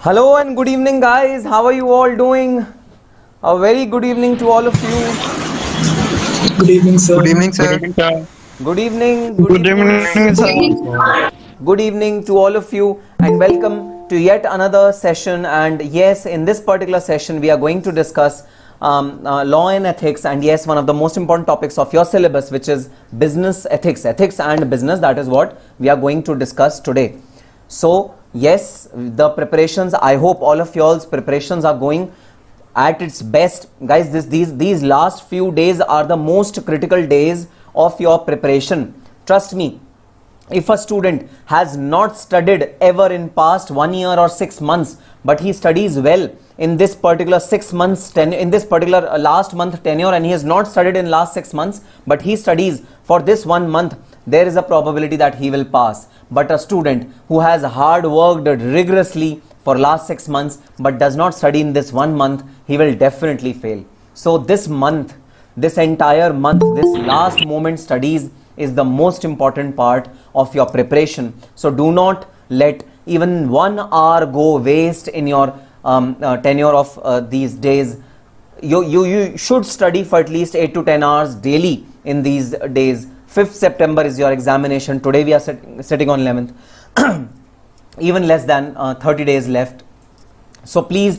Hello and good evening, guys. How are you all doing? A very good evening to all of you. Good evening, sir. Good evening, Good sir. evening, sir. Good evening, good Good evening, evening, sir. good evening to all of you, and welcome to yet another session. And yes, in this particular session, we are going to discuss law and ethics, and yes, one of the most important topics of your syllabus, which is business ethics, ethics and business. That is what we are going to discuss today. So yes, the preparations, I hope all of y'all's preparations are going at its best, guys. These last few days are the most critical days of your preparation. Trust me, if a student has not studied ever in past 1 year or 6 months, but he studies well in this particular 6 months in this particular last month tenure, and he has not studied in last 6 months, but he studies for this 1 month, there is a probability that he will pass. But a student who has hard worked rigorously for last 6 months but does not study in this 1 month, he will definitely fail. So this month, this entire month, this last moment studies is the most important part of your preparation. So do not let even 1 hour go waste in your tenure of these days. You should study for at least 8 to 10 hours daily in these days. 5th September is your examination. Today we are sitting on 11th. Even less than 30 days left. So please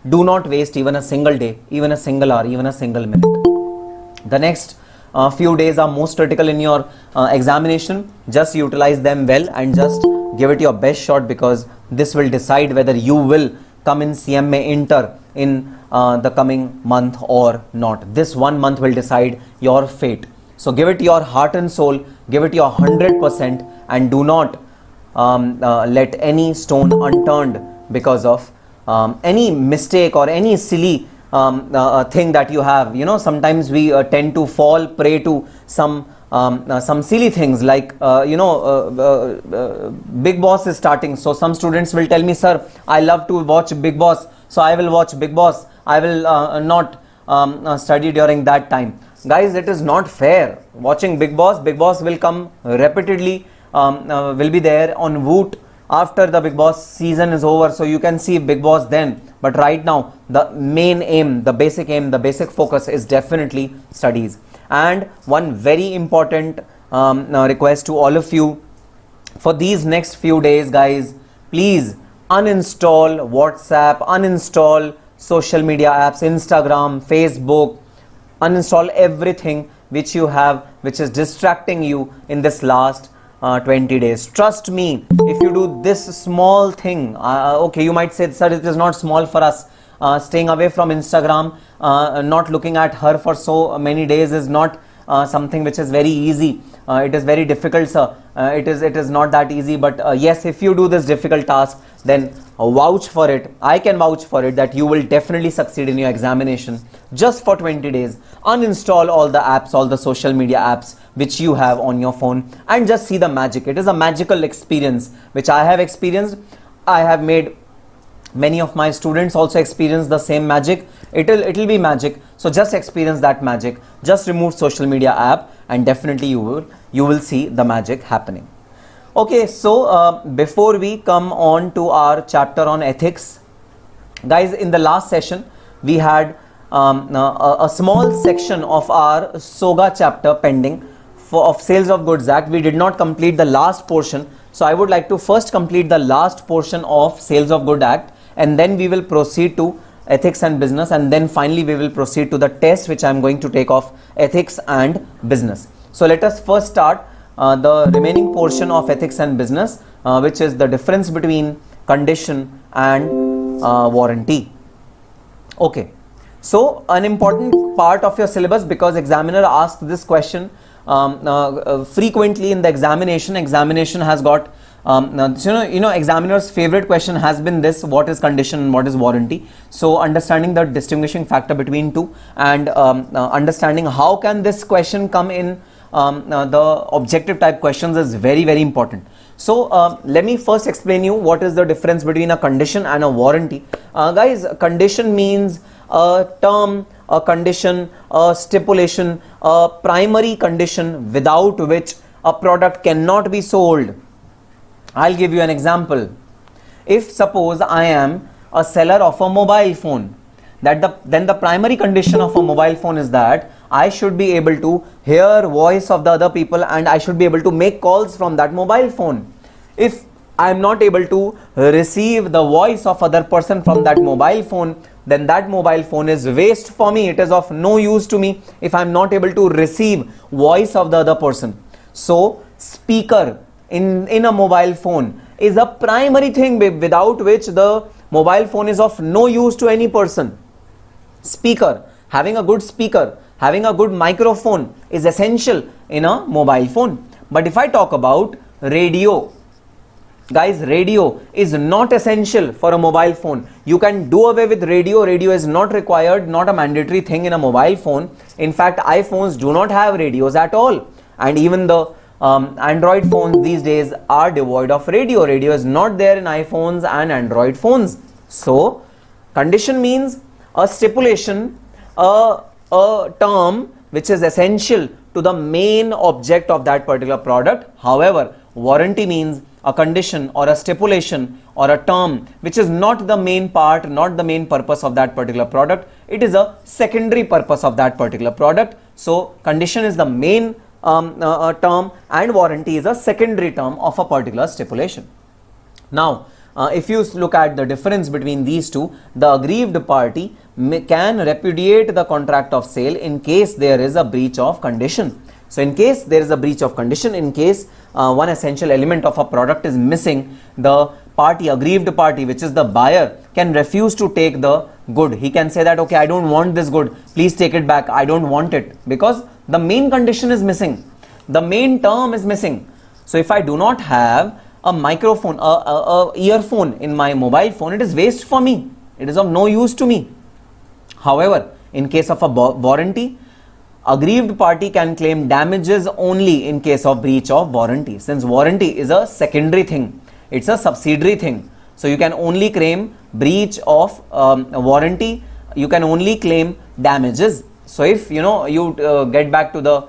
do not waste even a single day, even a single hour, even a single minute. The next few days are most critical in your examination. Just utilize them well and just give it your best shot, because this will decide whether you will come in CMA Inter in the coming month or not. This 1 month will decide your fate. So give it your heart and soul, give it your 100%, and do not let any stone unturned because of any mistake or any silly thing that you have. You know, sometimes we tend to fall prey to some silly things like Big Boss is starting. So some students will tell me, sir, I love to watch Big Boss, so I will watch Big Boss. I will not study during that time. Guys, it is not fair. Watching Big Boss will come repeatedly, will be there on Woot after the Big Boss season is over, so you can see Big Boss then. But right now, the main aim, the basic focus is definitely studies. And one very important request to all of you, for these next few days, guys, please uninstall WhatsApp, uninstall social media apps, Instagram, Facebook, uninstall everything which you have, which is distracting you in this last 20 days. Trust me, if you do this small thing, okay, you might say, sir, it is not small for us. Staying away from Instagram, not looking at her for so many days is not something which is very easy. It is very difficult, sir. It is not that easy. But yes, if you do this difficult task, then vouch for it. I can vouch for it that you will definitely succeed in your examination. Just for 20 days, uninstall all the apps, all the social media apps which you have on your phone, and just see the magic. It is a magical experience which I have experienced. I have made many of my students also experience the same magic. It'll be magic. So just experience that magic. Just remove social media app, and definitely you will see the magic happening. Okay, so before we come on to our chapter on ethics, guys, in the last session we had a small section of our SOGA chapter pending of Sales of Goods Act. We did not complete the last portion, so I would like to first complete the last portion of Sales of Goods Act, and then we will proceed to ethics and business, and then finally we will proceed to the test which I am going to take of ethics and business. So let us first start the remaining portion of ethics and business, which is the difference between condition and warranty. Okay, so an important part of your syllabus, because examiner asks this question frequently in the examination. Examination has got examiner's favorite question has been this: what is condition and what is warranty? So understanding the distinguishing factor between two, and understanding how can this question come in the objective type questions is very important. So let me first explain you what is the difference between a condition and a warranty. Guys, condition means a term, a condition, a stipulation, a primary condition without which a product cannot be sold. I'll give you an example. if suppose I am a seller of a mobile phone, then the primary condition of a mobile phone is that I should be able to hear voice of the other people and I should be able to make calls from that mobile phone. If I am not able to receive the voice of other person from that mobile phone, then that mobile phone is waste for me. It is of no use to me if I am not able to receive voice of the other person. So speaker in a mobile phone is a primary thing without which the mobile phone is of no use to any person. Speaker, having a good speaker, having a good microphone is essential in a mobile phone. But if I talk about radio, guys, radio is not essential for a mobile phone. You can do away with radio. Radio is not required, not a mandatory thing in a mobile phone. In fact, iPhones do not have radios at all. And even the Android phones these days are devoid of radio. Radio is not there in iPhones and Android phones. So, condition means a stipulation, a term which is essential to the main object of that particular product. However, warranty means a condition or a stipulation or a term which is not the main part, not the main purpose of that particular product. It is a secondary purpose of that particular product. So, condition is the main term and warranty is a secondary term of a particular stipulation. Now, if you look at the difference between these two, the aggrieved party can repudiate the contract of sale in case there is a breach of condition. So, in case there is a breach of condition, in case one essential element of a product is missing, the party, aggrieved party, which is the buyer, can refuse to take the good. He can say that, okay, I don't want this good, please take it back, I don't want it, because the main condition is missing, the main term is missing. So, if I do not have a microphone, a earphone in my mobile phone, it is waste for me, it is of no use to me. However, in case of a warranty, aggrieved party can claim damages only in case of breach of warranty. Since warranty is a secondary thing, it's a subsidiary thing. So, you can only claim breach of warranty, you can only claim damages. So, if you get back to the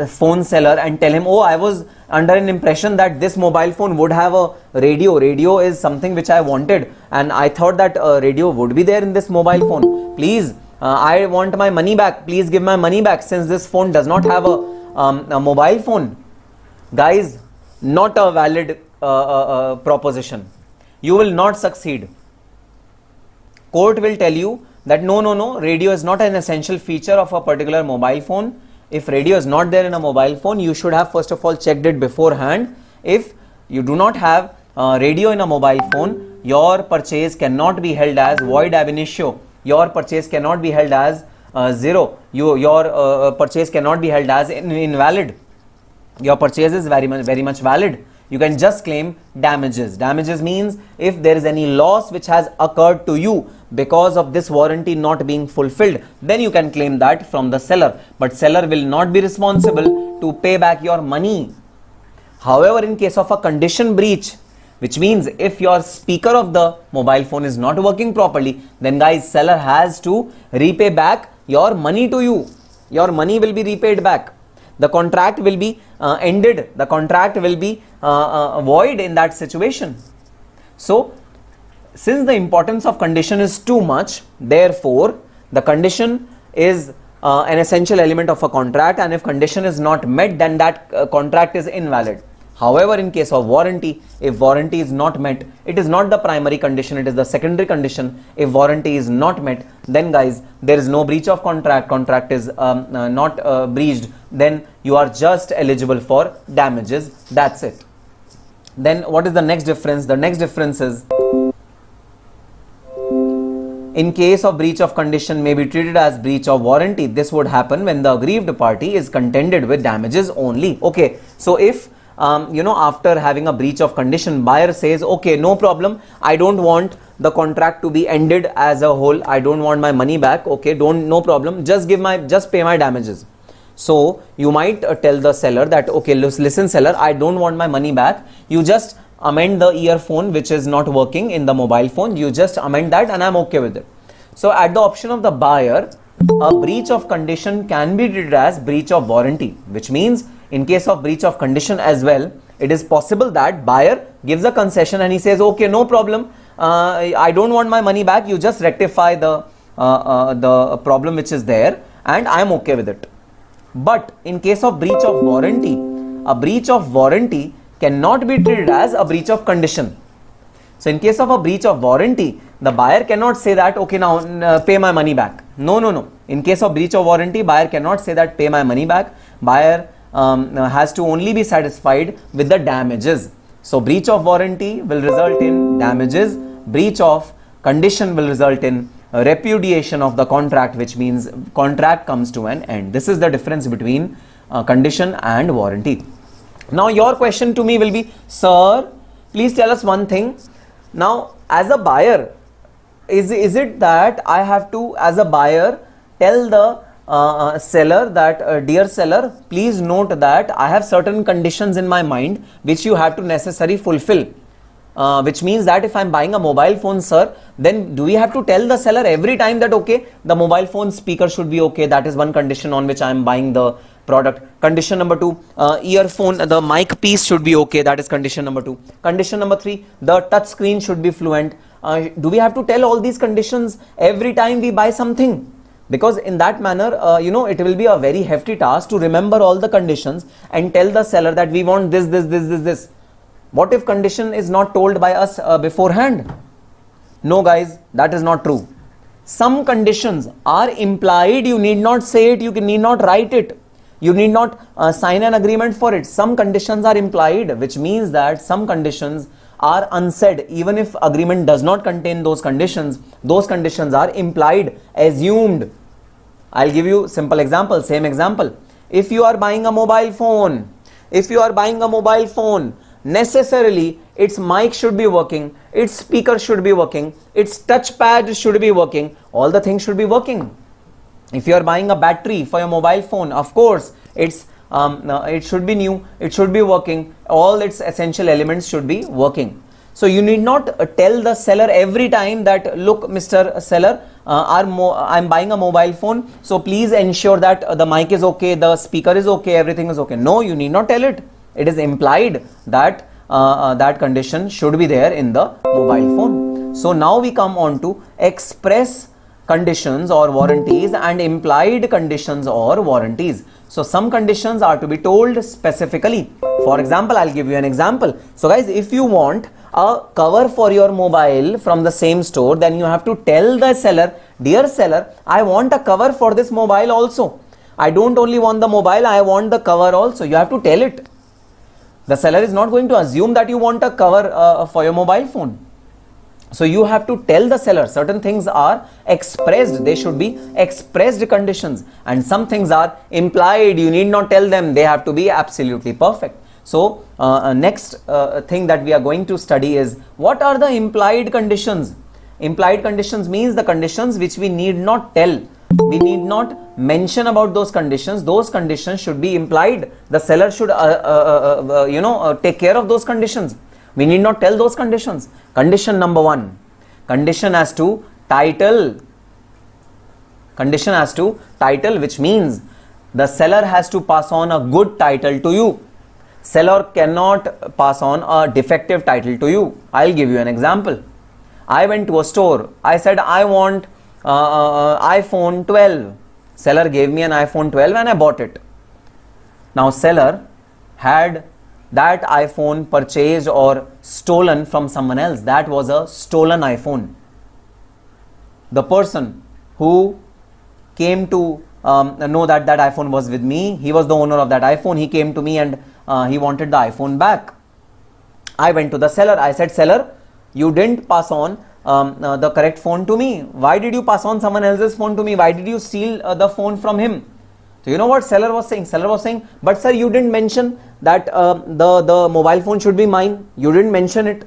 phone seller and tell him, oh, I was under an impression that this mobile phone would have a radio. Radio is something which I wanted and I thought that radio would be there in this mobile phone. Please, I want my money back. Please give my money back since this phone does not have a mobile phone. Guys, not a valid proposition. You will not succeed. Court will tell you that no, radio is not an essential feature of a particular mobile phone. If radio is not there in a mobile phone, you should have first of all checked it beforehand. If you do not have radio in a mobile phone, your purchase cannot be held as void ab initio. Your purchase cannot be held as zero. Your purchase cannot be held as invalid. Your purchase is very much valid. You can just claim damages. Damages means if there is any loss which has occurred to you because of this warranty not being fulfilled, then you can claim that from the seller. But seller will not be responsible to pay back your money. However, in case of a condition breach, which means if your speaker of the mobile phone is not working properly, then guys, seller has to repay back your money to you. Your money will be repaid back. The contract will be ended. The contract will be void in that situation. So, since the importance of condition is too much, therefore, the condition is an essential element of a contract, and if condition is not met, then that contract is invalid. However, in case of warranty, if warranty is not met, it is not the primary condition, it is the secondary condition. If warranty is not met, then guys, there is no breach of contract is not breached, then you are just eligible for damages. That's it. Then what is the next difference? The next difference is, in case of breach of condition may be treated as breach of warranty. This would happen when the aggrieved party is contended with damages only. Okay, so if after having a breach of condition, buyer says, okay, no problem, I don't want the contract to be ended as a whole, I don't want my money back, okay, no problem, just pay my damages. So you might tell the seller that, okay, listen seller, I don't want my money back, you just amend the earphone which is not working in the mobile phone, you just amend that and I'm okay with it. So at the option of the buyer, a breach of condition can be treated as breach of warranty, which means in case of breach of condition as well, It is possible that buyer gives a concession and he says, okay, no problem, I don't want my money back, you just rectify the problem which is there and I am okay with it. But in case of breach of warranty, a breach of warranty cannot be treated as a breach of condition. So in case of a breach of warranty, the buyer cannot say that, okay, now pay my money back. No. In case of breach of warranty, buyer cannot say that pay my money back. Buyer has to only be satisfied with the damages. So breach of warranty will result in damages. Breach of condition will result in repudiation of the contract, which means contract comes to an end. This is the difference between condition and warranty. Now your question to me will be, sir, please tell us one thing. Now as a buyer, is it that I have to, as a buyer, tell the seller that, dear seller, please note that I have certain conditions in my mind which you have to necessarily fulfill. Which means that if I'm buying a mobile phone, sir, then do we have to tell the seller every time that, okay, the mobile phone speaker should be okay? That is one condition on which I'm buying the product. Condition number 2, earphone, the mic piece should be okay. That is condition number 2. Condition number 3, the touch screen should be fluent. Do we have to tell all these conditions every time we buy something? Because in that manner, it will be a very hefty task to remember all the conditions and tell the seller that we want this. What if condition is not told by us beforehand? No guys, that is not true. Some conditions are implied. You need not say it, you need not write it. You need not sign an agreement for it. Some conditions are implied, which means that some conditions are unsaid. Even if agreement does not contain those conditions are implied, assumed. I'll give you simple example, same example. If you are buying a mobile phone, necessarily its mic should be working, its speaker should be working, its touchpad should be working, all the things should be working. If you are buying a battery for your mobile phone, of course, it should be new, it should be working, all its essential elements should be working. So you need not tell the seller every time that, look, Mr. Seller, I'm buying a mobile phone, so please ensure that the mic is okay, the speaker is okay, everything is okay. No, you need not tell it. It is implied that that condition should be there in the mobile phone. So now we come on to express conditions or warranties and implied conditions or warranties. So some conditions are to be told specifically. For example, I'll give you an example. So guys, if you want a cover for your mobile from the same store, then you have to tell the seller, dear seller, I want a cover for this mobile also. I don't only want the mobile, I want the cover also. You have to tell it. The seller is not going to assume that you want a cover for your mobile phone. So you have to tell the seller certain things are expressed, they should be expressed conditions, and some things are implied, you need not tell them, they have to be absolutely perfect. So next thing that we are going to study is, what are the implied conditions? Implied conditions means the conditions which we need not tell. We need not mention about those conditions should be implied. The seller should take care of those conditions. We need not tell those conditions. Condition number 1, condition as to title. Condition as to title, which means the seller has to pass on a good title to you. Seller cannot pass on a defective title to you. I'll give you an example. I went to a store. I said I want iPhone 12. Seller gave me an iPhone 12 and I bought it. Now seller had that iPhone purchased or stolen from someone else. That was a stolen iPhone. The person who came to know that that iPhone was with me, he was the owner of that iPhone. He came to me and he wanted the iPhone back. I went to the seller. I said, seller, you didn't pass on the correct phone to me. Why did you pass on someone else's phone to me? Why did you steal the phone from him? So you know what seller was saying? Seller was saying, but sir, you didn't mention that the mobile phone should be mine. You didn't mention it.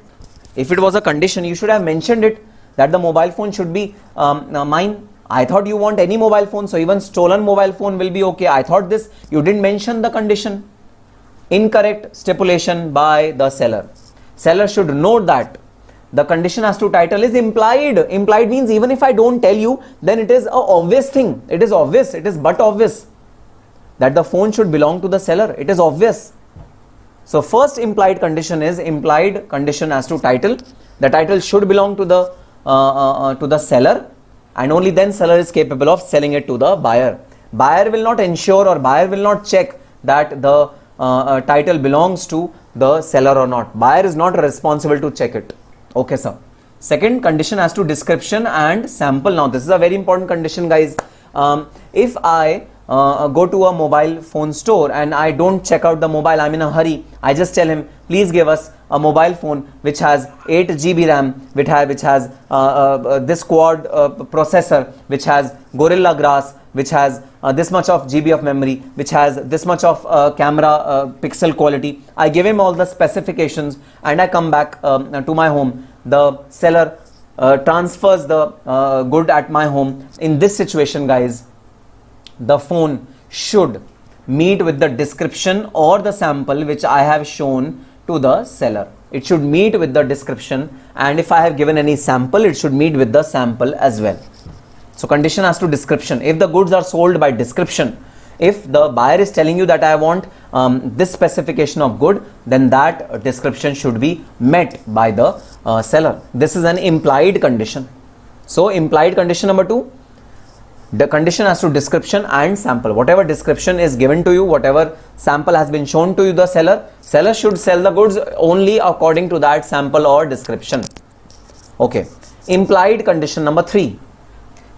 If it was a condition, you should have mentioned it, that the mobile phone should be mine. I thought you want any mobile phone, so even stolen mobile phone will be okay. I thought this, you didn't mention the condition. Incorrect stipulation by the seller. Seller should note that the condition as to title is implied. Implied means even if I don't tell you, then it is an obvious thing. It is obvious. It is but obvious that the phone should belong to the seller. It is obvious. So first implied condition is implied condition as to title. The title should belong to the seller, and only then seller is capable of selling it to the buyer. Buyer will not ensure, or buyer will not check that the title belongs to the seller or not. Buyer is not responsible to check it. Okay, sir. Second condition as to description and sample. Now this is a very important condition, guys. If I go to a mobile phone store and I don't check out the mobile, I'm in a hurry, I just tell him, please give us a mobile phone which has 8 GB RAM, which has this quad processor, which has Gorilla Glass, which has this much of GB of memory, which has this much of camera pixel quality. I give him all the specifications and I come back to my home. The seller transfers the good at my home. In this situation, guys, the phone should meet with the description or the sample which I have shown to the seller. It should meet with the description, and if I have given any sample, it should meet with the sample as well. So condition as to description. If the goods are sold by description, if the buyer is telling you that I want this specification of good, then that description should be met by the seller. This is an implied condition. So implied condition number 2, the condition as to description and sample. Whatever description is given to you, whatever sample has been shown to you, the seller should sell the goods only according to that sample or description. Okay. Implied condition number 3,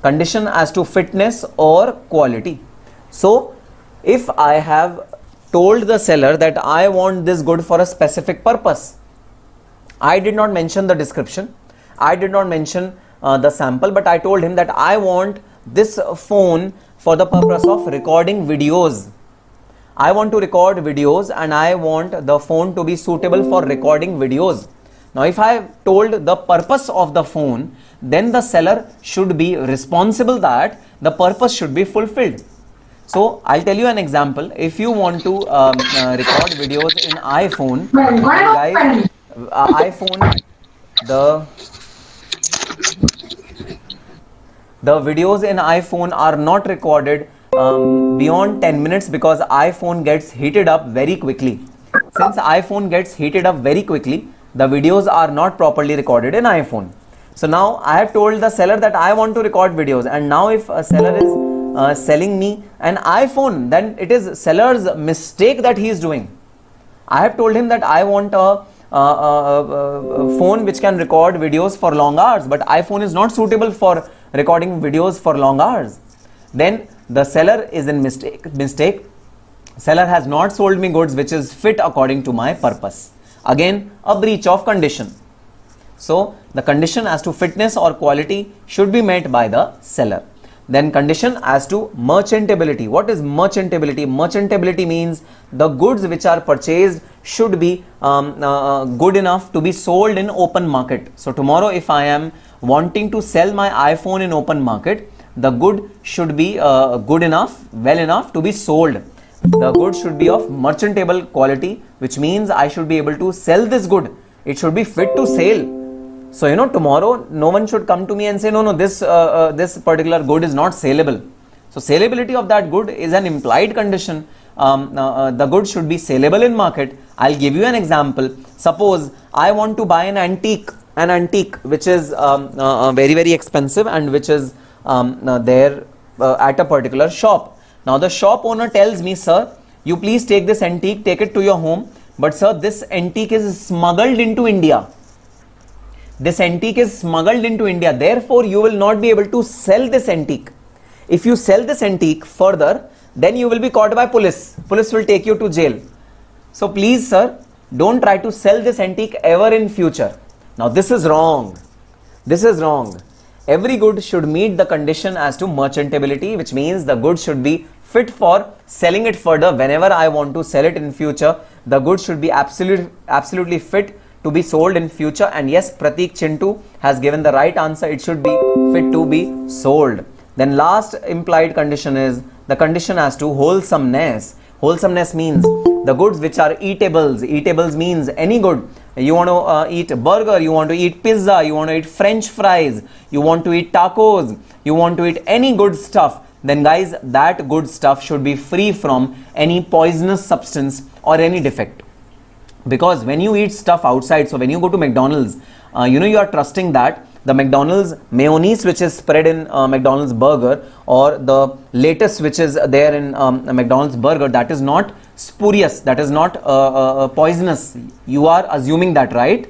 condition as to fitness or quality. So if I have told the seller that I want this good for a specific purpose, I did not mention the description, I did not mention the sample, but I told him that I want this phone for the purpose of recording videos. I want to record videos and I want the phone to be suitable for recording videos. Now if I have told the purpose of the phone, then the seller should be responsible that the purpose should be fulfilled. So I'll tell you an example. If you want to record videos in iPhone, guys, iPhone, the videos in iPhone are not recorded beyond 10 minutes because iPhone gets heated up very quickly. Since iPhone gets heated up very quickly, the videos are not properly recorded in iPhone. So now I have told the seller that I want to record videos, and now if a seller is selling me an iPhone, then it is seller's mistake that he is doing. I have told him that I want a phone which can record videos for long hours, but iPhone is not suitable for recording videos for long hours. Then the seller is in mistake. Seller has not sold me goods which is fit according to my purpose. Again, a breach of condition. So the condition as to fitness or quality should be met by the seller. Then condition as to merchantability. What is merchantability? Merchantability means the goods which are purchased should be good enough to be sold in open market. So tomorrow if I am wanting to sell my iPhone in open market, the good should be good enough, well enough to be sold. The good should be of merchantable quality, which means I should be able to sell this good. It should be fit to sale. So, tomorrow no one should come to me and say, no, this particular good is not saleable. So, salability of that good is an implied condition. The good should be saleable in market. I'll give you an example. Suppose I want to buy an antique which is very, very expensive and which is there at a particular shop. Now, the shop owner tells me, sir, you please take this antique, take it to your home. But sir, this antique is smuggled into India. This antique is smuggled into India. Therefore, you will not be able to sell this antique. If you sell this antique further, then you will be caught by police. Police will take you to jail. So please, sir, don't try to sell this antique ever in future. Now, this is wrong. This is wrong. Every good should meet the condition as to merchantability, which means the good should be fit for selling it further whenever I want to sell it in future. The good should be absolutely fit to be sold in future. And yes, Pratik Chintu has given the right answer. It should be fit to be sold. Then last implied condition is the condition as to wholesomeness. Wholesomeness means the goods which are eatables. Eatables means any good. You want to eat burger, you want to eat pizza, you want to eat French fries, you want to eat tacos, you want to eat any good stuff. Then guys, that good stuff should be free from any poisonous substance or any defect. Because when you eat stuff outside, so when you go to McDonald's, you are trusting that the McDonald's mayonnaise which is spread in McDonald's burger, or the lettuce which is there in a McDonald's burger, that is not spurious, that is not poisonous. You are assuming that, right?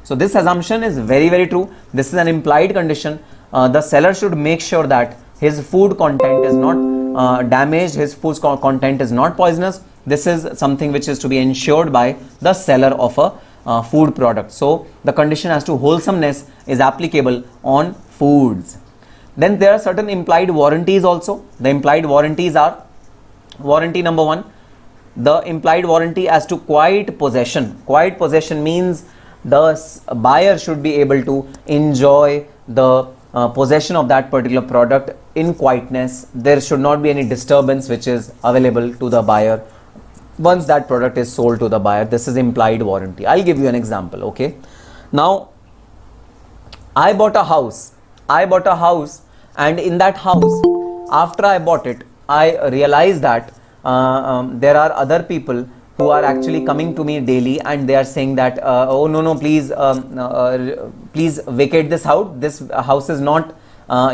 So this assumption is very, very true. This is an implied condition. The seller should make sure that his food content is not damaged, his food content is not poisonous. This is something which is to be ensured by the seller of a food product. So the condition as to wholesomeness is applicable on foods. Then there are certain implied warranties also. The implied warranties are: warranty number 1, the implied warranty as to quiet possession. Quiet possession means the buyer should be able to enjoy the possession of that particular product in quietness. There should not be any disturbance which is available to the buyer once that product is sold to the buyer. This is implied warranty. I'll give you an example. Okay, now I bought a house, and in that house, after I bought it, I realized that there are other people who are actually coming to me daily, and they are saying that oh no, please please vacate this house. This house is not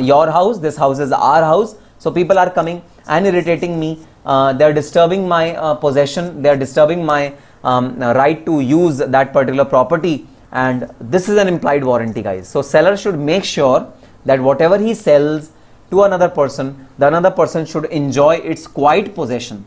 your house, this house is our house. So people are coming and irritating me. They are disturbing my possession, they are disturbing my right to use that particular property, and this is an implied warranty, guys. So seller should make sure that whatever he sells to another person, the another person should enjoy its quiet possession.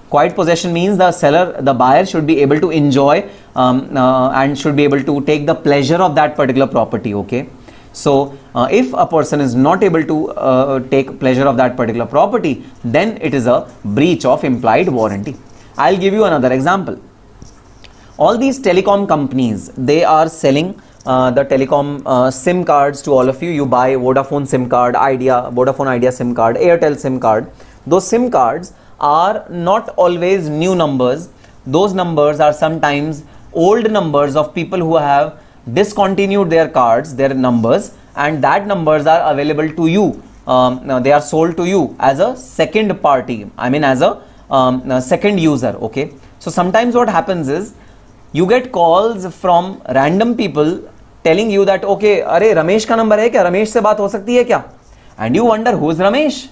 Quiet possession means the buyer should be able to enjoy and should be able to take the pleasure of that particular property. Okay, so if a person is not able to take pleasure of that particular property, then it is a breach of implied warranty. I'll give you another example. All these telecom companies, they are selling the telecom SIM cards to all of you. You buy Vodafone SIM card, Vodafone Idea SIM card, Airtel SIM card. Those SIM cards are not always new numbers. Those numbers are sometimes old numbers of people who have discontinued their cards, their numbers, and that numbers are available to you. They are sold to you as a second party, I mean as a second user. Okay, so sometimes what happens is you get calls from random people telling you that okay, अरे रमेश का number है क्या, रमेश से बात हो सकती है क्या, and you wonder who is Ramesh.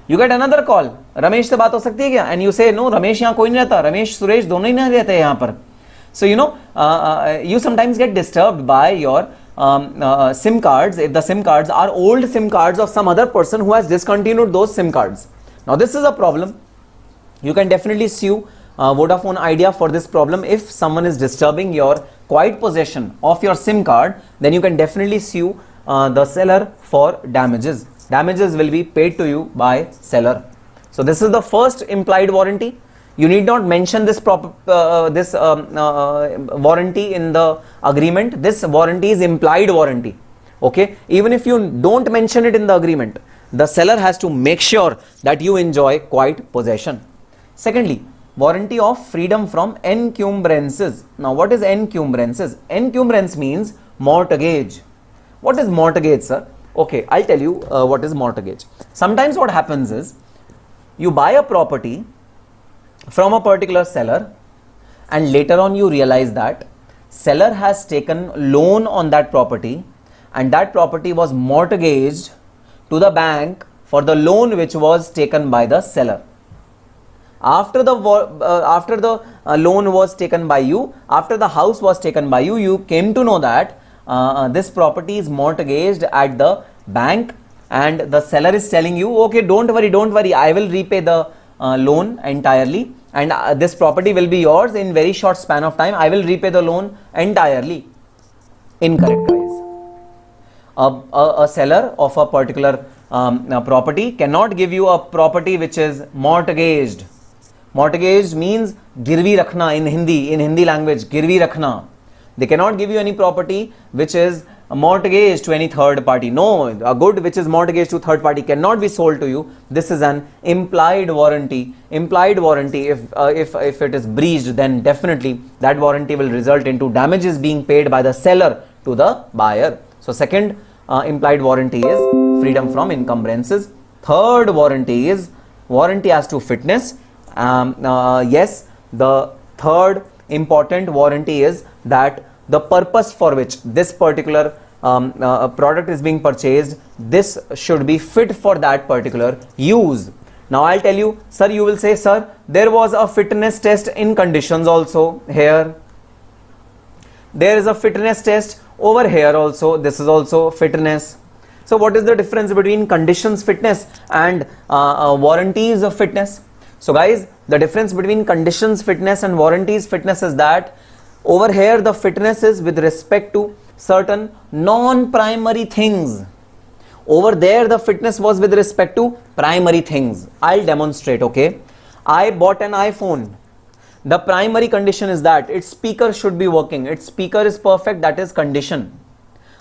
You get another call, Ramesh से बात हो सकती है क्या, and you say no, Ramesh यहाँ कोई नहीं रहता, रमेश सुरेश दोनों ही नहीं रहते हैं यहाँ पर. So you sometimes get disturbed by your SIM cards if the SIM cards are old SIM cards of some other person who has discontinued those SIM cards. Now this is a problem. You can definitely sue Vodafone Idea for this problem. If someone is disturbing your quiet possession of your SIM card, then you can definitely sue the seller for damages. Damages will be paid to you by seller. So this is the first implied warranty. You need not mention this warranty in the agreement. This warranty is implied warranty. Okay, even if you don't mention it in the agreement, the seller has to make sure that you enjoy quiet possession. Secondly, warranty of freedom from encumbrances. Now what is encumbrances? Encumbrance means mortgage. What is mortgage, sir? Okay, I'll tell you what is mortgage. Sometimes what happens is you buy a property from a particular seller, and later on you realize that seller has taken loan on that property, and that property was mortgaged to the bank for the loan which was taken by the seller. After the loan was taken by you, after the house was taken by you, you came to know that this property is mortgaged at the bank, and the seller is telling you, okay, don't worry, I will repay the loan entirely, and this property will be yours in very short span of time. I will repay the loan entirely. Incorrect, guys. A seller of a particular property cannot give you a property which is mortgaged. Mortgaged means girvi rakhna in Hindi language, girvi rakhna. They cannot give you any property which is mortgaged to any third party. No, a good which is mortgaged to third party cannot be sold to you. This is an implied warranty. Implied warranty, if it is breached, then definitely that warranty will result into damages being paid by the seller to the buyer. So second implied warranty is freedom from encumbrances. Third warranty is warranty as to fitness. Yes, the third important warranty is that the purpose for which this particular product is being purchased, this should be fit for that particular use. Now I'll tell you, sir, you will say, sir, there was a fitness test in conditions also here. There is a fitness test over here also. This is also fitness. So what is the difference between conditions fitness and warranties of fitness? So guys, the difference between conditions fitness and warranties fitness is that over here the fitness is with respect to certain non-primary things. Over there the fitness was with respect to primary things. I'll demonstrate, okay? I bought an iPhone. The primary condition is that its speaker should be working. Its speaker is perfect, that is condition.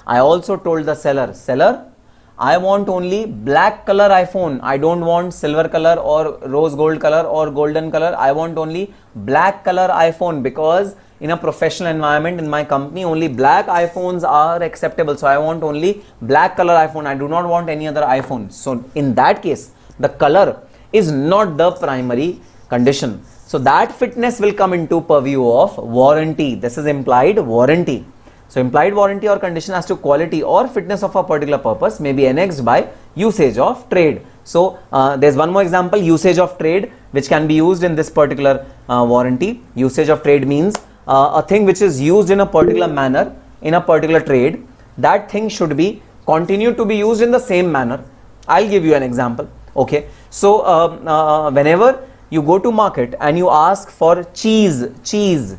I also told the seller, I want only black color iPhone. I don't want silver color or rose gold color or golden color. I want only black color iPhone, because in a professional environment in my company only black iPhones are acceptable. So I want only black color iPhone. I do not want any other iPhone. So in that case, the color is not the primary condition. So that fitness will come into purview of warranty. This is implied warranty. So implied warranty or condition as to quality or fitness of a particular purpose may be annexed by usage of trade. So there's one more example, usage of trade, which can be used in this particular warranty. Usage of trade means a thing which is used in a particular manner in a particular trade. That thing should be continue to be used in the same manner. I'll give you an example. Okay. So whenever you go to market and you ask for cheese,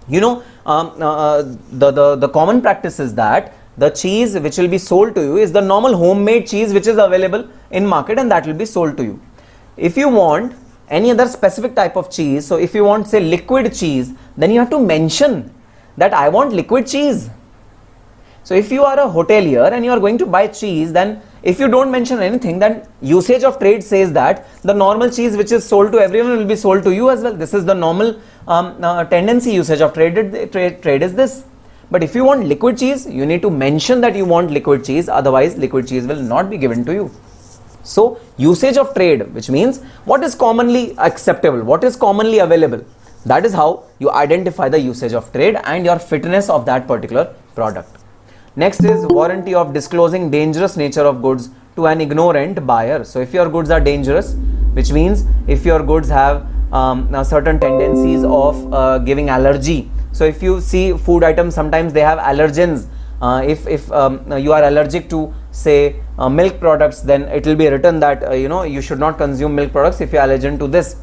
you know, the common practice is that the cheese which will be sold to you is the normal homemade cheese which is available in market, and that will be sold to you. If you want any other specific type of cheese, so if you want say liquid cheese, then you have to mention that I want liquid cheese. So if you are a hotelier and you are going to buy cheese, then if you don't mention anything, then usage of trade says that the normal cheese which is sold to everyone will be sold to you as well. This is the normal tendency. Usage of trade is this. But if you want liquid cheese, you need to mention that you want liquid cheese, otherwise liquid cheese will not be given to you. So usage of trade, which means what is commonly acceptable, what is commonly available, that is how you identify the usage of trade and your fitness of that particular product. Next is warranty of disclosing dangerous nature of goods to an ignorant buyer. So if your goods are dangerous, which means if your goods have certain tendencies of giving allergy. So if you see food items, sometimes they have allergens. If you are allergic to say milk products, then it will be written that you should not consume milk products if you are allergic to this.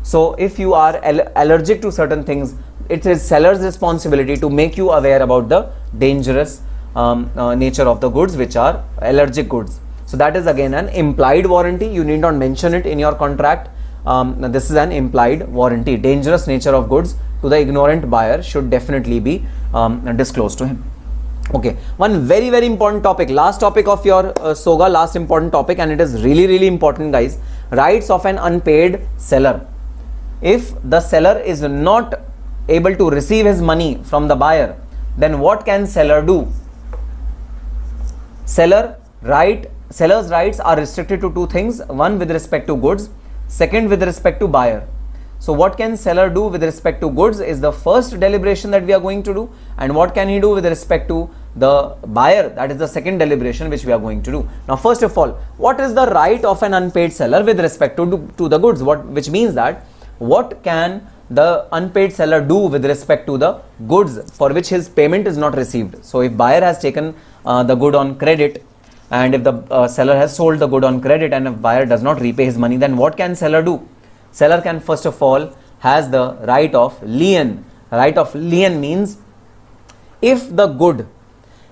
So if you are allergic to certain things, it is seller's responsibility to make you aware about the dangerous nature of the goods which are allergic goods. So that is again an implied warranty. You need not mention it in your contract. This is an implied warranty. Dangerous nature of goods to the ignorant buyer should definitely be disclosed to him. Okay, one very important topic, last topic of your SOGA, last important topic, and it is really important, guys. Rights of an unpaid seller. If the seller is not able to receive his money from the buyer, then what can seller do? Seller's rights are restricted to two things. One with respect to goods, second with respect to buyer. So what can seller do with respect to goods is the first deliberation that we are going to do, and what can he do with respect to the buyer, that is the second deliberation which we are going to do. Now first of all, what is the right of an unpaid seller with respect to the goods? Which means that what can the unpaid seller do with respect to the goods for which his payment is not received? So if buyer has taken the good on credit, and if the seller has sold the good on credit, and if buyer does not repay his money, then what can seller do? Seller can first of all has the right of lien. Right of lien means if the good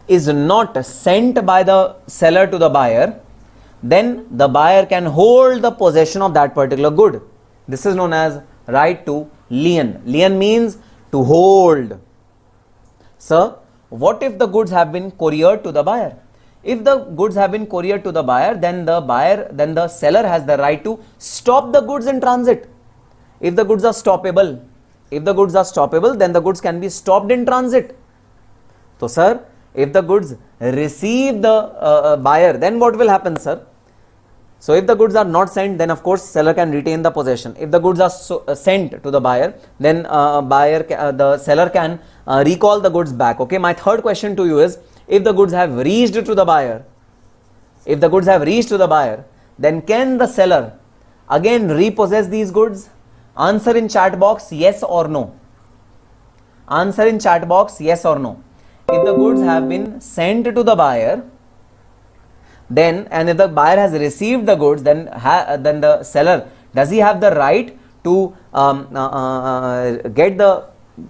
is not sent by the seller to the buyer, then the buyer can hold the possession of that particular good. This is known as right to lien. Lien means to hold. Sir, what if the goods have been couriered to the buyer? If the goods have been couriered to the buyer, then the seller has the right to stop the goods in transit. If the goods are stoppable, then the goods can be stopped in transit. So sir, if the goods receive the buyer, then what will happen, sir? So if the goods are not sent, then of course seller can retain the possession. If the goods are sent to the buyer, then the seller can recall the goods back. Okay, my third question to you is, if the goods have reached to the buyer, then can the seller again repossess these goods? Answer in chat box, yes or no. Answer in chat box, yes or no. If the goods have been sent to the buyer, then, and if the buyer has received the goods, then the seller, does he have the right to get the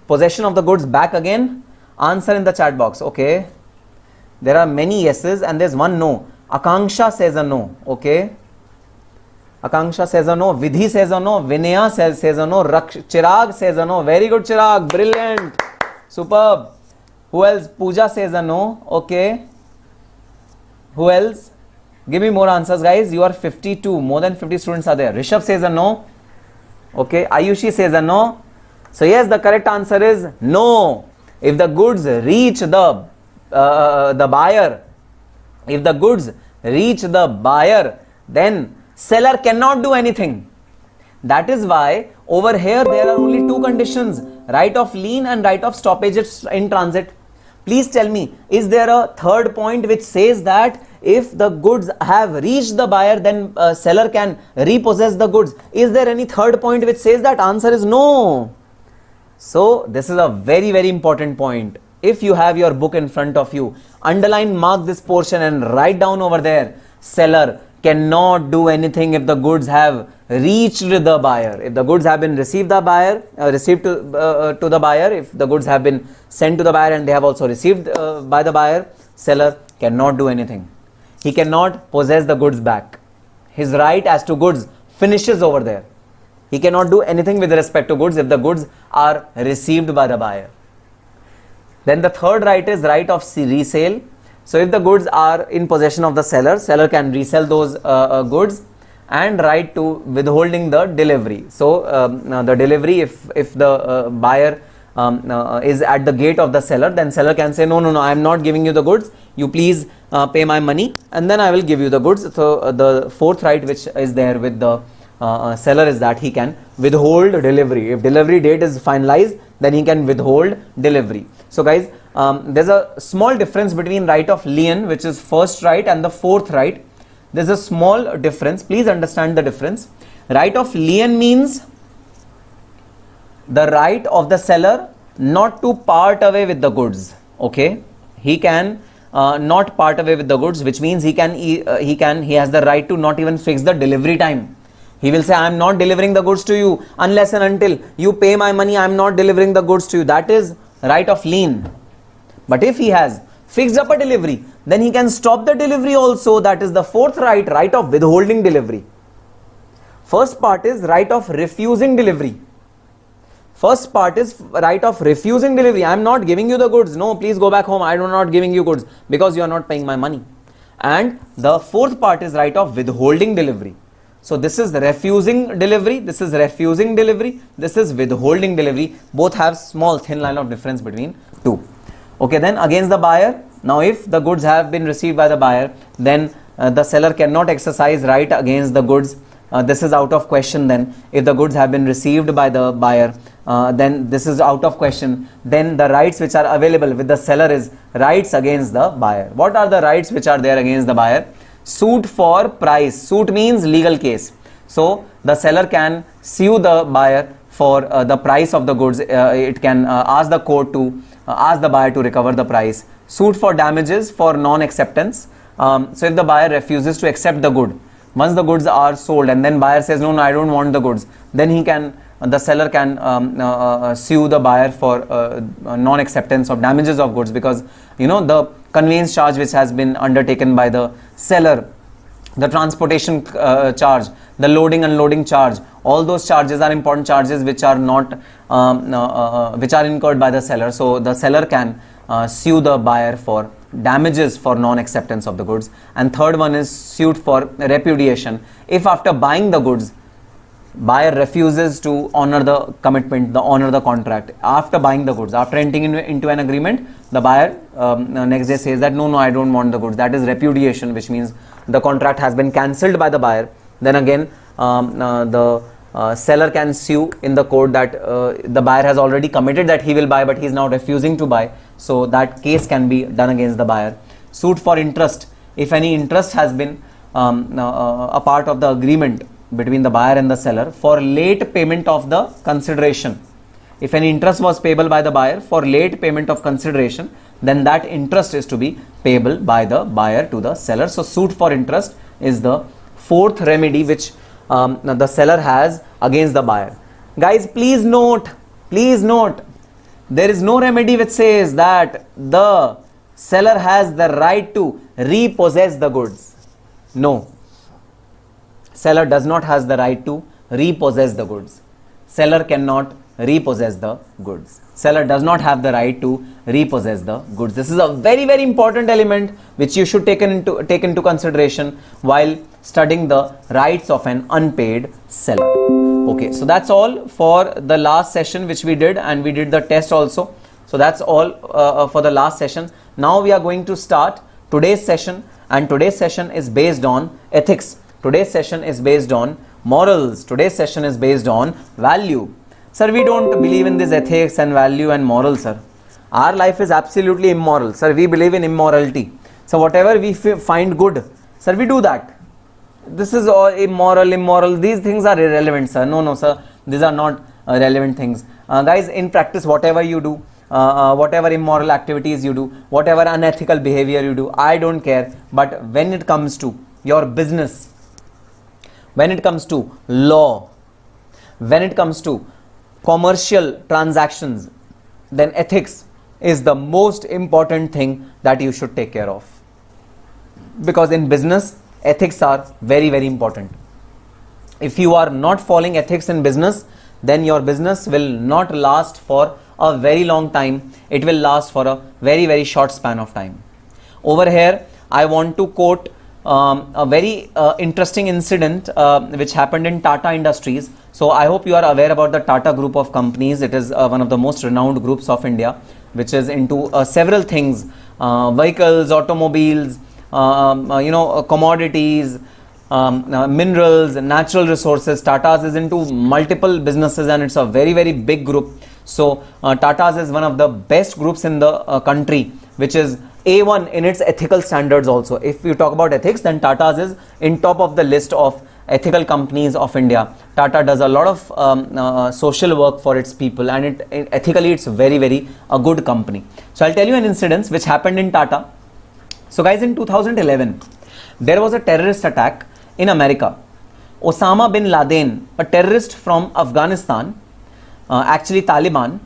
possession of the goods back again? Answer in the chat box. Okay, there are many yeses and there's one no. Akanksha says a no. Okay, Akanksha says a no, Vidhi says a no, Vinaya says a no, Chirag says a no. Very good, Chirag, brilliant, superb. Who else? Pooja says a no. Okay, who else? Give me more answers, guys. You are 52, more than 50 students are there. Rishabh says a no. Okay, Ayushi says a no. So yes, the correct answer is no. If the goods reach the buyer, if the goods reach the buyer, then seller cannot do anything. That is why over here there are only two conditions: right of lien and right of stoppage in transit. Please tell me, is there a third point which says that if the goods have reached the buyer, then seller can repossess the goods? Is there any third point which says that? Answer is no. So this is a very, very important point. If you have your book in front of you, underline, mark this portion and write down over there: seller cannot do anything if the goods have reached the buyer. If the goods have been received to the buyer, if the goods have been sent to the buyer and they have also received by the buyer, seller cannot do anything. He cannot possess the goods back. His right as to goods finishes over there. He cannot do anything with respect to goods if the goods are received by the buyer. Then the third right is right of resale. So if the goods are in possession of the seller, seller can resell those goods. And right to withholding the delivery. So the delivery, if the buyer is at the gate of the seller, then seller can say, no, I am not giving you the goods. You please pay my money and then I will give you the goods. So the fourth right which is there with the seller is that he can withhold delivery. If delivery date is finalized, then he can withhold delivery. So guys, there's a small difference between right of lien, which is first right, and the fourth right. There's a small difference. Please understand the difference. Right of lien means the right of the seller not to part away with the goods. Okay, he can not part away with the goods, which means he has the right to not even fix the delivery time. He will say, I am not delivering the goods to you unless and until you pay my money. I am not delivering the goods to you. That is right of lien. But if he has fixed up a delivery, then he can stop the delivery also. That is the fourth right, right of withholding delivery. First part is right of refusing delivery. First part is right of refusing delivery. I am not giving you the goods. No, please go back home. I am not giving you goods because you are not paying my money. And the fourth part is right of withholding delivery. So this is the refusing delivery. This is refusing delivery. This is withholding delivery. Both have small thin line of difference between two. Okay, then against the buyer. Now if the goods have been received by the buyer, then the seller cannot exercise right against the goods. This is out of question. Then if the goods have been received by the buyer, then this is out of question. Then the rights which are available with the seller is rights against the buyer. What are the rights which are there against the buyer? Suit for price. Suit means legal case. So the seller can sue the buyer for the price of the goods. It can ask the court to ask the buyer to recover the price. Suit for damages for non-acceptance. So if the buyer refuses to accept the good, once the goods are sold and then buyer says, no, I don't want the goods, then the seller can sue the buyer for non-acceptance of damages of goods, because the conveyance charge which has been undertaken by the seller, the transportation charge, the loading unloading charge, all those charges are important charges which are not which are incurred by the seller. So the seller can sue the buyer for damages for non-acceptance of the goods. And third one is suit for repudiation. If after buying the goods Buyer refuses to honor the commitment, honor the contract after buying the goods. After entering into an agreement, the buyer next day says that no, I don't want the goods. That is repudiation, which means the contract has been cancelled by the buyer. Then again, the seller can sue in the court that the buyer has already committed that he will buy, but he is now refusing to buy. So that case can be done against the buyer. Suit for interest. If any interest has been a part of the agreement between the buyer and the seller for late payment of the consideration. If any interest was payable by the buyer for late payment of consideration, then that interest is to be payable by the buyer to the seller. So suit for interest is the fourth remedy which the seller has against the buyer. Guys, please note, there is no remedy which says that the seller has the right to repossess the goods. No. Seller does not has the right to repossess the goods. Seller cannot repossess the goods. Seller does not have the right to repossess the goods. This is a very, very important element which you should take into consideration while studying the rights of an unpaid seller. Okay, so that's all for the last session which we did, and we did the test also. So that's all for the last session. Now we are going to start today's session, and today's session is based on ethics. Today's session is based on morals. Today's session is based on value. Sir, we don't believe in this ethics and value and moral, sir. Our life is absolutely immoral. Sir, we believe in immorality. So whatever we find good, sir, we do that. This is all immoral. These things are irrelevant, sir. No, sir. These are not relevant things. Guys, in practice, whatever you do, whatever immoral activities you do, whatever unethical behavior you do, I don't care. But when it comes to your business, when it comes to law, when it comes to commercial transactions, then ethics is the most important thing that you should take care of. Because in business, ethics are very, very important. If you are not following ethics in business, then your business will not last for a very long time. It will last for a very, very short span of time. Over here, I want to quote a very interesting incident which happened in Tata Industries. So I hope you are aware about the Tata group of companies. It is one of the most renowned groups of India, which is into several things, vehicles, automobiles, commodities, minerals, natural resources. Tata's is into multiple businesses, and it's a very, very big group. So Tata's is one of the best groups in the country, which is A1 in its ethical standards also. If you talk about ethics, then Tata's is in top of the list of ethical companies of India. Tata does a lot of social work for its people, and ethically it's very, very a good company. So I'll tell you an incident which happened in Tata. So guys, in 2011, there was a terrorist attack in America. Osama bin Laden, a terrorist from Afghanistan, actually Taliban,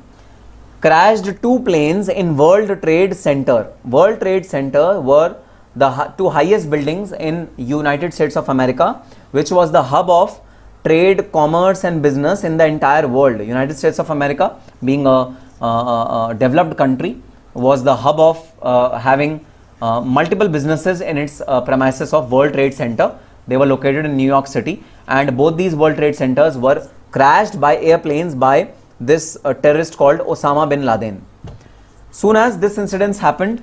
crashed two planes in World Trade Center. World Trade Center were the two highest buildings in United States of America, which was the hub of trade, commerce and business in the entire world. United States of America, being a developed country, was the hub of having multiple businesses in its premises of World Trade Center. They were located in New York City, and both these World Trade Centers were crashed by airplanes by this terrorist called Osama bin Laden. Soon as this incident happened,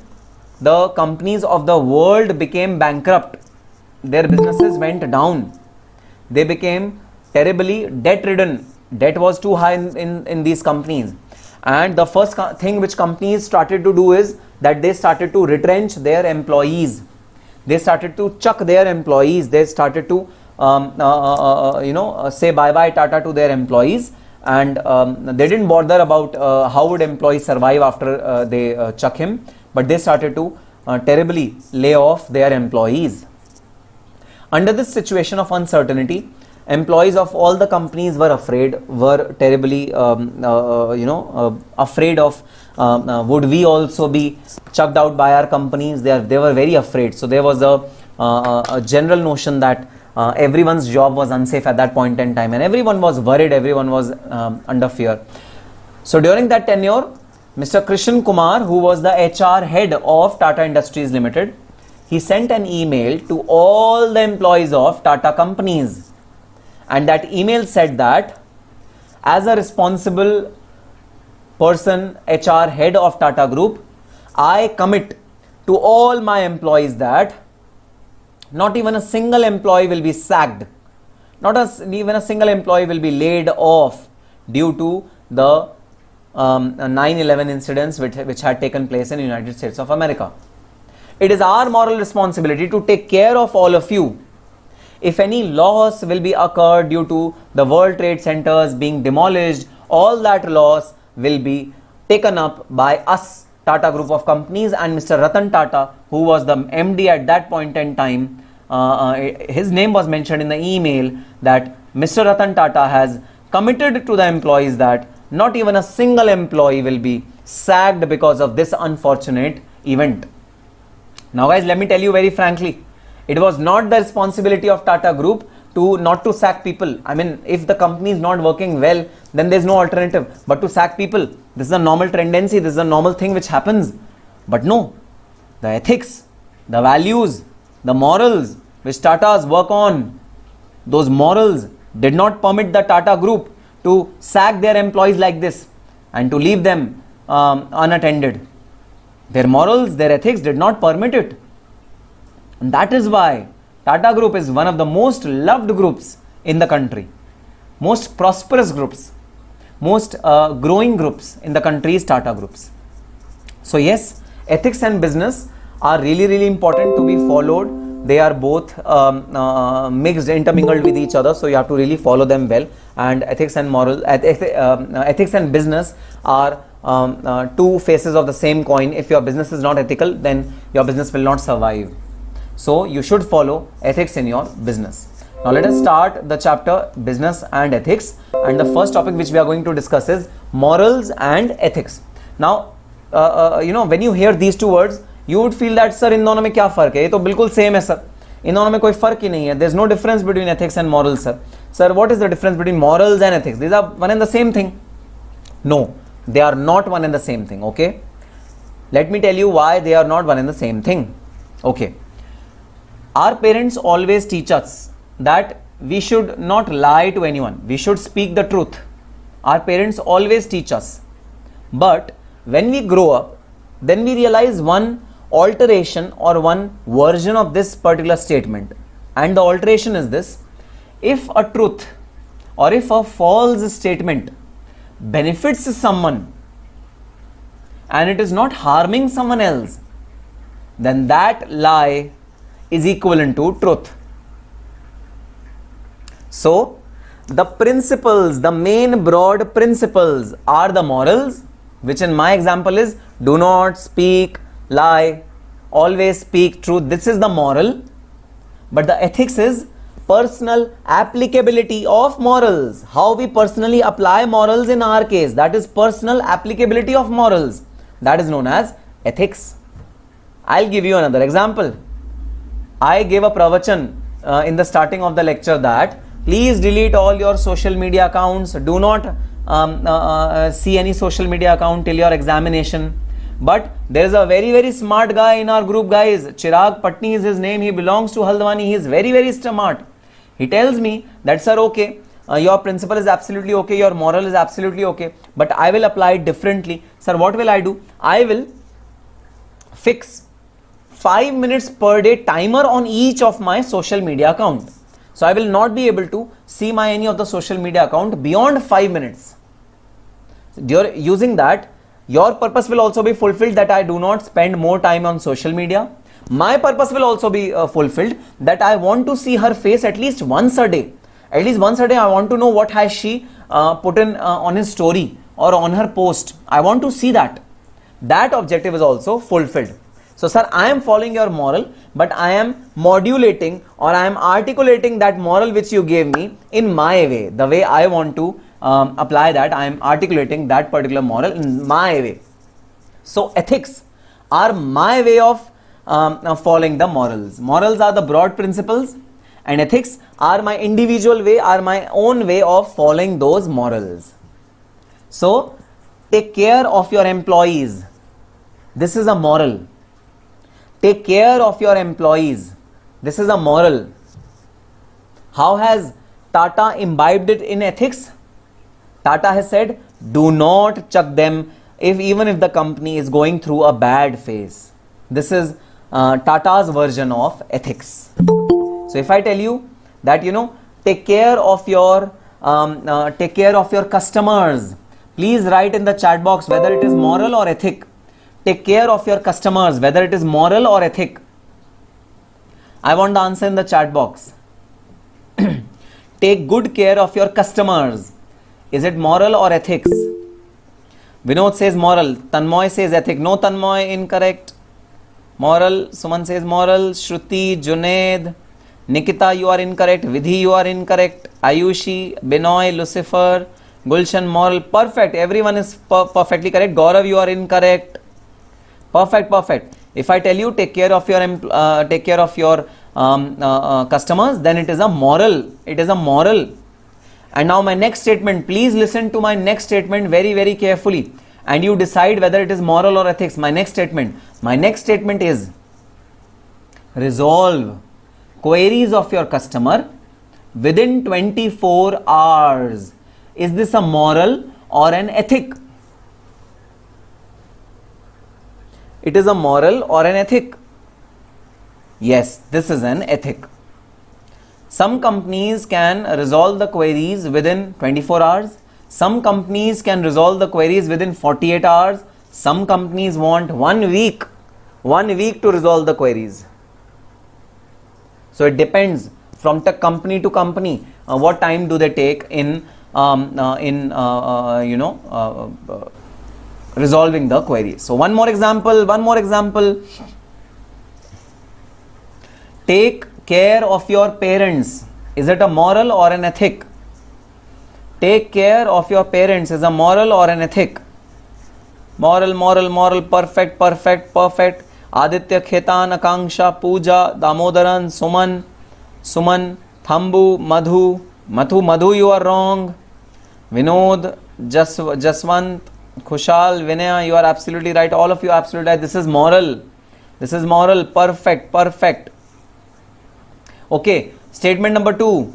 the companies of the world became bankrupt. Their businesses went down. They became terribly debt-ridden. Debt was too high in these companies. And the first thing which companies started to do is that they started to retrench their employees. They started to chuck their employees. They started to say bye-bye Tata to their employees. And they didn't bother about how would employees survive after they chuck him, but they started to terribly lay off their employees. Under this situation of uncertainty, employees of all the companies were terribly afraid of would we also be chucked out by our companies. They were very afraid. So there was a general notion that everyone's job was unsafe at that point in time, and everyone was worried, everyone was under fear. So during that tenure, Mr. Krishan Kumar, who was the HR head of Tata Industries Limited, he sent an email to all the employees of Tata companies, and that email said that as a responsible person, HR head of Tata Group, I commit to all my employees that not even a single employee will be sacked, even a single employee will be laid off due to the 9/11 incidents which had taken place in the United States of America. It is our moral responsibility to take care of all of you. If any loss will be occurred due to the World Trade Centers being demolished, all that loss will be taken up by us, Tata Group of Companies, and Mr. Ratan Tata, who was the MD at that point in time. His name was mentioned in the email that Mr. Ratan Tata has committed to the employees that not even a single employee will be sacked because of this unfortunate event. Now guys, let me tell you very frankly, it was not the responsibility of Tata Group to not to sack people. I mean, if the company is not working well, then there's no alternative but to sack people. This is a normal tendency, this is a normal thing which happens. But no, the ethics, the values, the morals which Tatas work on, those morals did not permit the Tata Group to sack their employees like this and to leave them unattended. Their morals, their ethics did not permit it. And that is why Tata Group is one of the most loved groups in the country, most prosperous groups, most growing groups in the country's Tata Groups. So yes, ethics and business are really important to be followed. They are both mixed, intermingled with each other, so you have to really follow them well. And ethics and business are two faces of the same coin. If your business is not ethical, then your business will not survive. So you should follow ethics in your business. Now let us start the chapter business and ethics, and the first topic which we are going to discuss is morals and ethics. Now when you hear these two words, you would feel that sir इन दोनों में क्या फर्क है, ये तो बिल्कुल same है sir, इन दोनों में कोई फर्क ही नहीं है. There is no difference between ethics and morals, sir. Sir, what is the difference between morals and ethics? These are one and the same thing. No, they are not one and the same thing. Okay, let me tell you why they are not one and the same thing. Okay, our parents always teach us that we should not lie to anyone, we should speak the truth. Our parents always teach us, but when we grow up, then we realize one alteration or one version of this particular statement, and the alteration is this: if a truth or if a false statement benefits someone and it is not harming someone else, then that lie is equivalent to truth. So the principles, the main broad principles are the morals, which in my example is do not speak lie, always speak truth. This is the moral. But the ethics is personal applicability of morals, how we personally apply morals in our case. That is personal applicability of morals. That is known as ethics. I'll give you another example. I gave a pravachan in the starting of the lecture that please delete all your social media accounts. Do not see any social media account till your examination. But there is a very smart guy in our group, guys. Chirag Patni is his name. He belongs to Haldwani. He is very smart. He tells me that sir, okay, your principle is absolutely okay, your moral is absolutely okay, but I will apply it differently. Sir, what will I do? I will fix 5 minutes per day timer on each of my social media account. So I will not be able to see any of the social media account beyond 5 minutes. Using that, your purpose will also be fulfilled, that I do not spend more time on social media. My purpose will also be fulfilled, that I want to see her face at least once a day. At least once a day I want to know what has she put in on his story or on her post. I want to see that. That objective is also fulfilled. So sir, I am following your moral, but I am modulating or I am articulating that moral which you gave me in my way, the way I want to apply that. I am articulating that particular moral in my way. So ethics are my way of following the morals. Morals are the broad principles, and ethics are my individual way, are my own way of following those morals. So take care of your employees. This is a moral. Take care of your employees. This is a moral. How has Tata imbibed it in ethics? Tata has said, do not chuck them even if the company is going through a bad phase. This is Tata's version of ethics. So if I tell you that, take care of your customers, please write in the chat box whether it is moral or ethic. Take care of your customers, whether it is moral or ethic. I want the answer in the chat box. Take good care of your customers. Is it moral or ethics? Vinod says moral. Tanmoy says ethic. No, Tanmoy, incorrect. Moral. Suman says moral. Shruti, Junaid, Nikita, you are incorrect. Vidhi, you are incorrect. Ayushi, Binoy, Lucifer, Gulshan, moral. Perfect. Everyone is perfectly correct. Gaurav, you are incorrect. Perfect. If I tell you take care of your customers, then it is a moral. It is a moral. And now my next statement, please listen to my next statement very, very carefully, and you decide whether it is moral or ethics. My next statement is, resolve queries of your customer within 24 hours. Is this a moral or an ethic? It is a moral or an ethic? Yes, this is an ethic. Some companies can resolve the queries within 24 hours. Some companies can resolve the queries within 48 hours. Some companies want 1 week to resolve the queries. So it depends from the company to company. What time do they take in resolving the queries? So one more example. Take care of your parents. Is it a moral or an ethic? Take care of your parents is a moral or an ethic? Moral. Perfect. Aditya, Khetan, Akanksha, Pooja, Damodaran, Suman, Thambu, Madhu, you are wrong. Vinod, Jaswant, Khushal, Vinaya, you are absolutely right. All of you are absolutely right. This is moral. Perfect. Okay, statement number 2.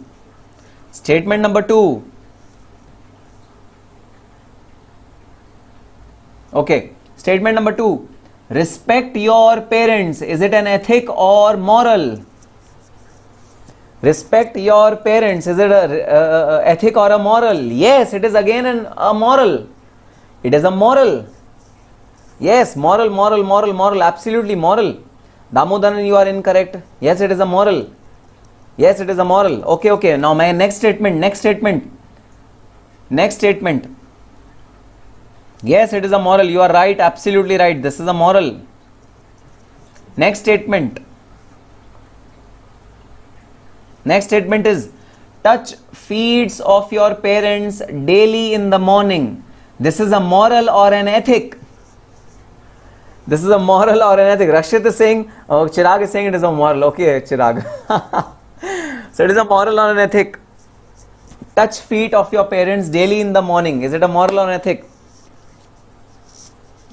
Okay, statement number 2. Respect your parents. Is it an ethic or moral? Respect your parents. Is it a ethic or a moral? Yes, it is again a moral. It is a moral. Yes, moral. Absolutely moral. Damodaran, you are incorrect. Yes, it is a moral. Okay. Now my next statement. Yes, it is a moral. You are right. Absolutely right. This is a moral. Next statement is, touch feet of your parents daily in the morning. This is a moral or an ethic? Rakshit is saying, Chirag is saying it is a moral. Okay, Chirag. So it is a moral or an ethic? Touch feet of your parents daily in the morning. Is it a moral or an ethic?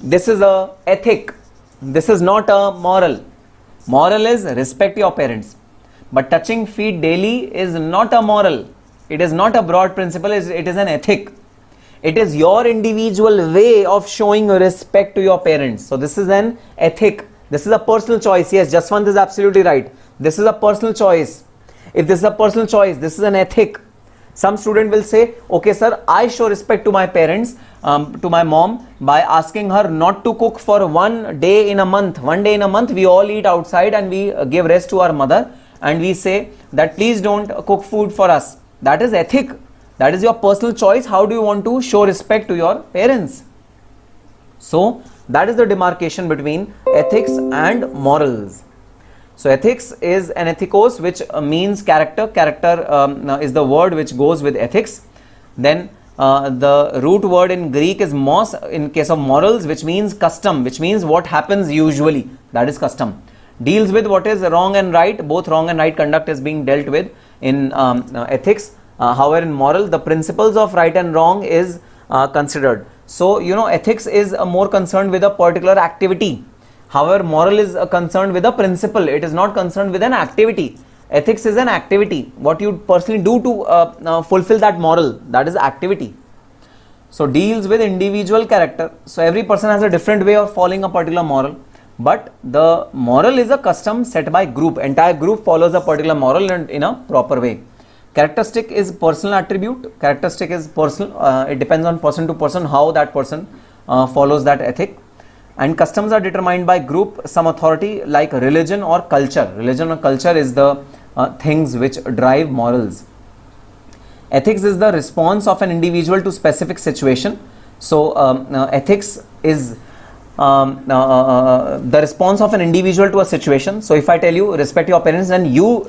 This is a ethic. This is not a moral. Moral is respect your parents. But touching feet daily is not a moral. It is not a broad principle. It is an ethic. It is your individual way of showing respect to your parents. So this is an ethic. This is a personal choice. Yes, Jaswant is absolutely right. This is a personal choice. If this is a personal choice, this is an ethic. Some student will say, okay sir, I show respect to my parents, to my mom, by asking her not to cook for 1 day in a month. 1 day in a month we all eat outside and we give rest to our mother, and we say that please don't cook food for us. That is ethic. That is your personal choice. How do you want to show respect to your parents? So that is the demarcation between ethics and morals. So ethics is an ethikos, which means character. Character is the word which goes with ethics. Then the root word in Greek is mos in case of morals, which means custom, which means what happens usually. That is custom. Deals with what is wrong and right. Both wrong and right conduct is being dealt with in ethics. However, in moral, the principles of right and wrong is considered. So, ethics is more concerned with a particular activity. However, moral is concerned with a principle. It is not concerned with an activity. Ethics is an activity, what you personally do to fulfill that moral, that is activity. So deals with individual character. So every person has a different way of following a particular moral, but the moral is a custom set by group. Entire group follows a particular moral in a proper way. Characteristic is personal attribute. Characteristic is personal. It depends on person to person how that person follows that ethic. And customs are determined by group, some authority like religion or culture. Religion or culture is the things which drive morals. Ethics is the response of an individual to specific situation. So ethics is the response of an individual to a situation. So if I tell you respect your parents, then you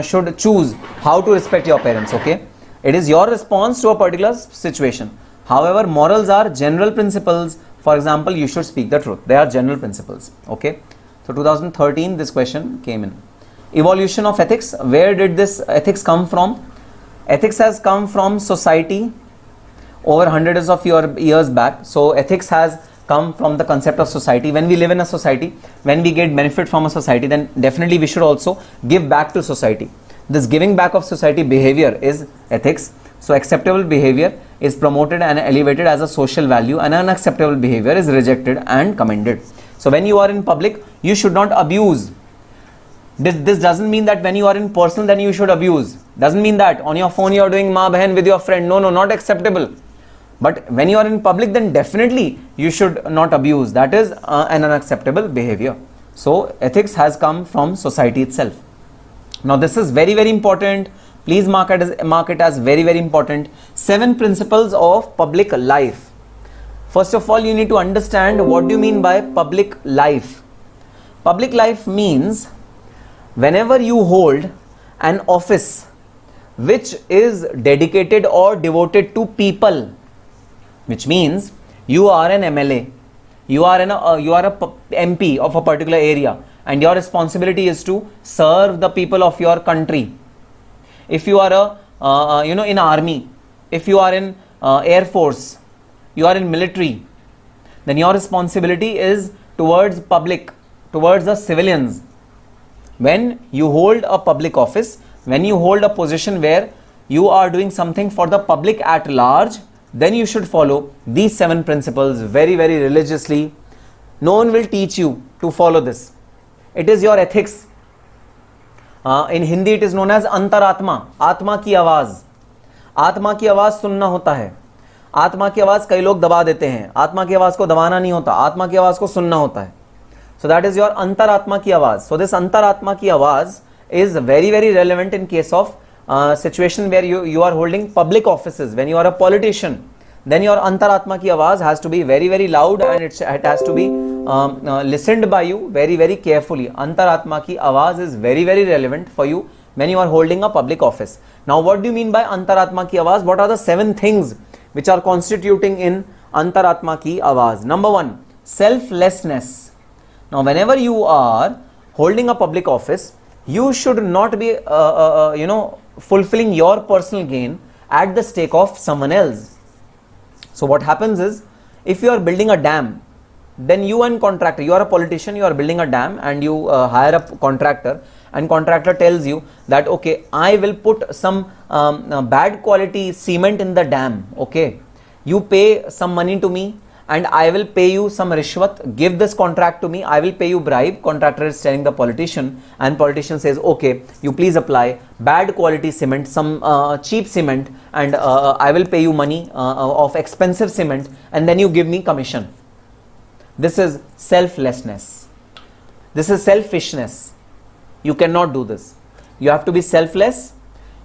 should choose how to respect your parents. Okay, it is your response to a particular situation. However, morals are general principles. For example, you should speak the truth. They are general principles. Okay, so 2013 this question came in. Evolution of ethics. Where did this ethics come from? Ethics has come from society over hundreds of years back. So ethics has come from the concept of society. When we live in a society, when we get benefit from a society, then definitely we should also give back to society. This giving back of society behavior is ethics. So acceptable behavior is promoted and elevated as a social value, and unacceptable behavior is rejected and commended. So when you are in public, you should not abuse. This doesn't mean that when you are in personal, then you should abuse. Doesn't mean that on your phone you are doing ma behan with your friend. No, not acceptable. But when you are in public, then definitely you should not abuse. That is an unacceptable behavior. So ethics has come from society itself. Now this is very, very important. Please mark it as very, very important. 7 principles of public life. First of all, you need to understand what do you mean by public life. Public life means whenever you hold an office which is dedicated or devoted to people, which means you are an MLA, you are a MP of a particular area, and your responsibility is to serve the people of your country. If you are in army, if you are in air force, you are in military, then your responsibility is towards public, towards the civilians. When you hold a public office, when you hold a position where you are doing something for the public at large, then you should follow these 7 principles very, very religiously. No one will teach you to follow this. It is your ethics. In Hindi it is known as अंतरात्मा, आत्मा की आवाज. आत्मा की आवाज सुनना होता है. आत्मा की आवाज कई लोग दबा देते हैं. आत्मा की आवाज को दबाना नहीं होता, आत्मा की आवाज को सुनना होता है. So that is your अंतरात्मा की आवाज. So this अंतरात्मा की आवाज is very, very relevant in case of situation where you are holding public offices. When you are a politician, then your antaratma ki awaaz has to be very, very loud, and it has to be listened by you very, very carefully. Antaratma ki awaaz is very, very relevant for you when you are holding a public office. Now what do you mean by antaratma ki awaaz? What are the 7 things which are constituting in antaratma ki awaaz? Number 1, selflessness. Now whenever you are holding a public office, you should not be fulfilling your personal gain at the stake of someone else. So what happens is, if you are building a dam, then you and contractor, you are a politician, you are building a dam, and you hire a contractor, and contractor tells you that okay, I will put some bad quality cement in the dam. Okay, you pay some money to me, and I will pay you some rishwat. Give this contract to me, I will pay you bribe. Contractor is telling the politician, and politician says okay, you please apply bad quality cement, some cheap cement, and I will pay you money of expensive cement, and then you give me commission. This is selflessness. This is selfishness. You cannot do this. You have to be selfless.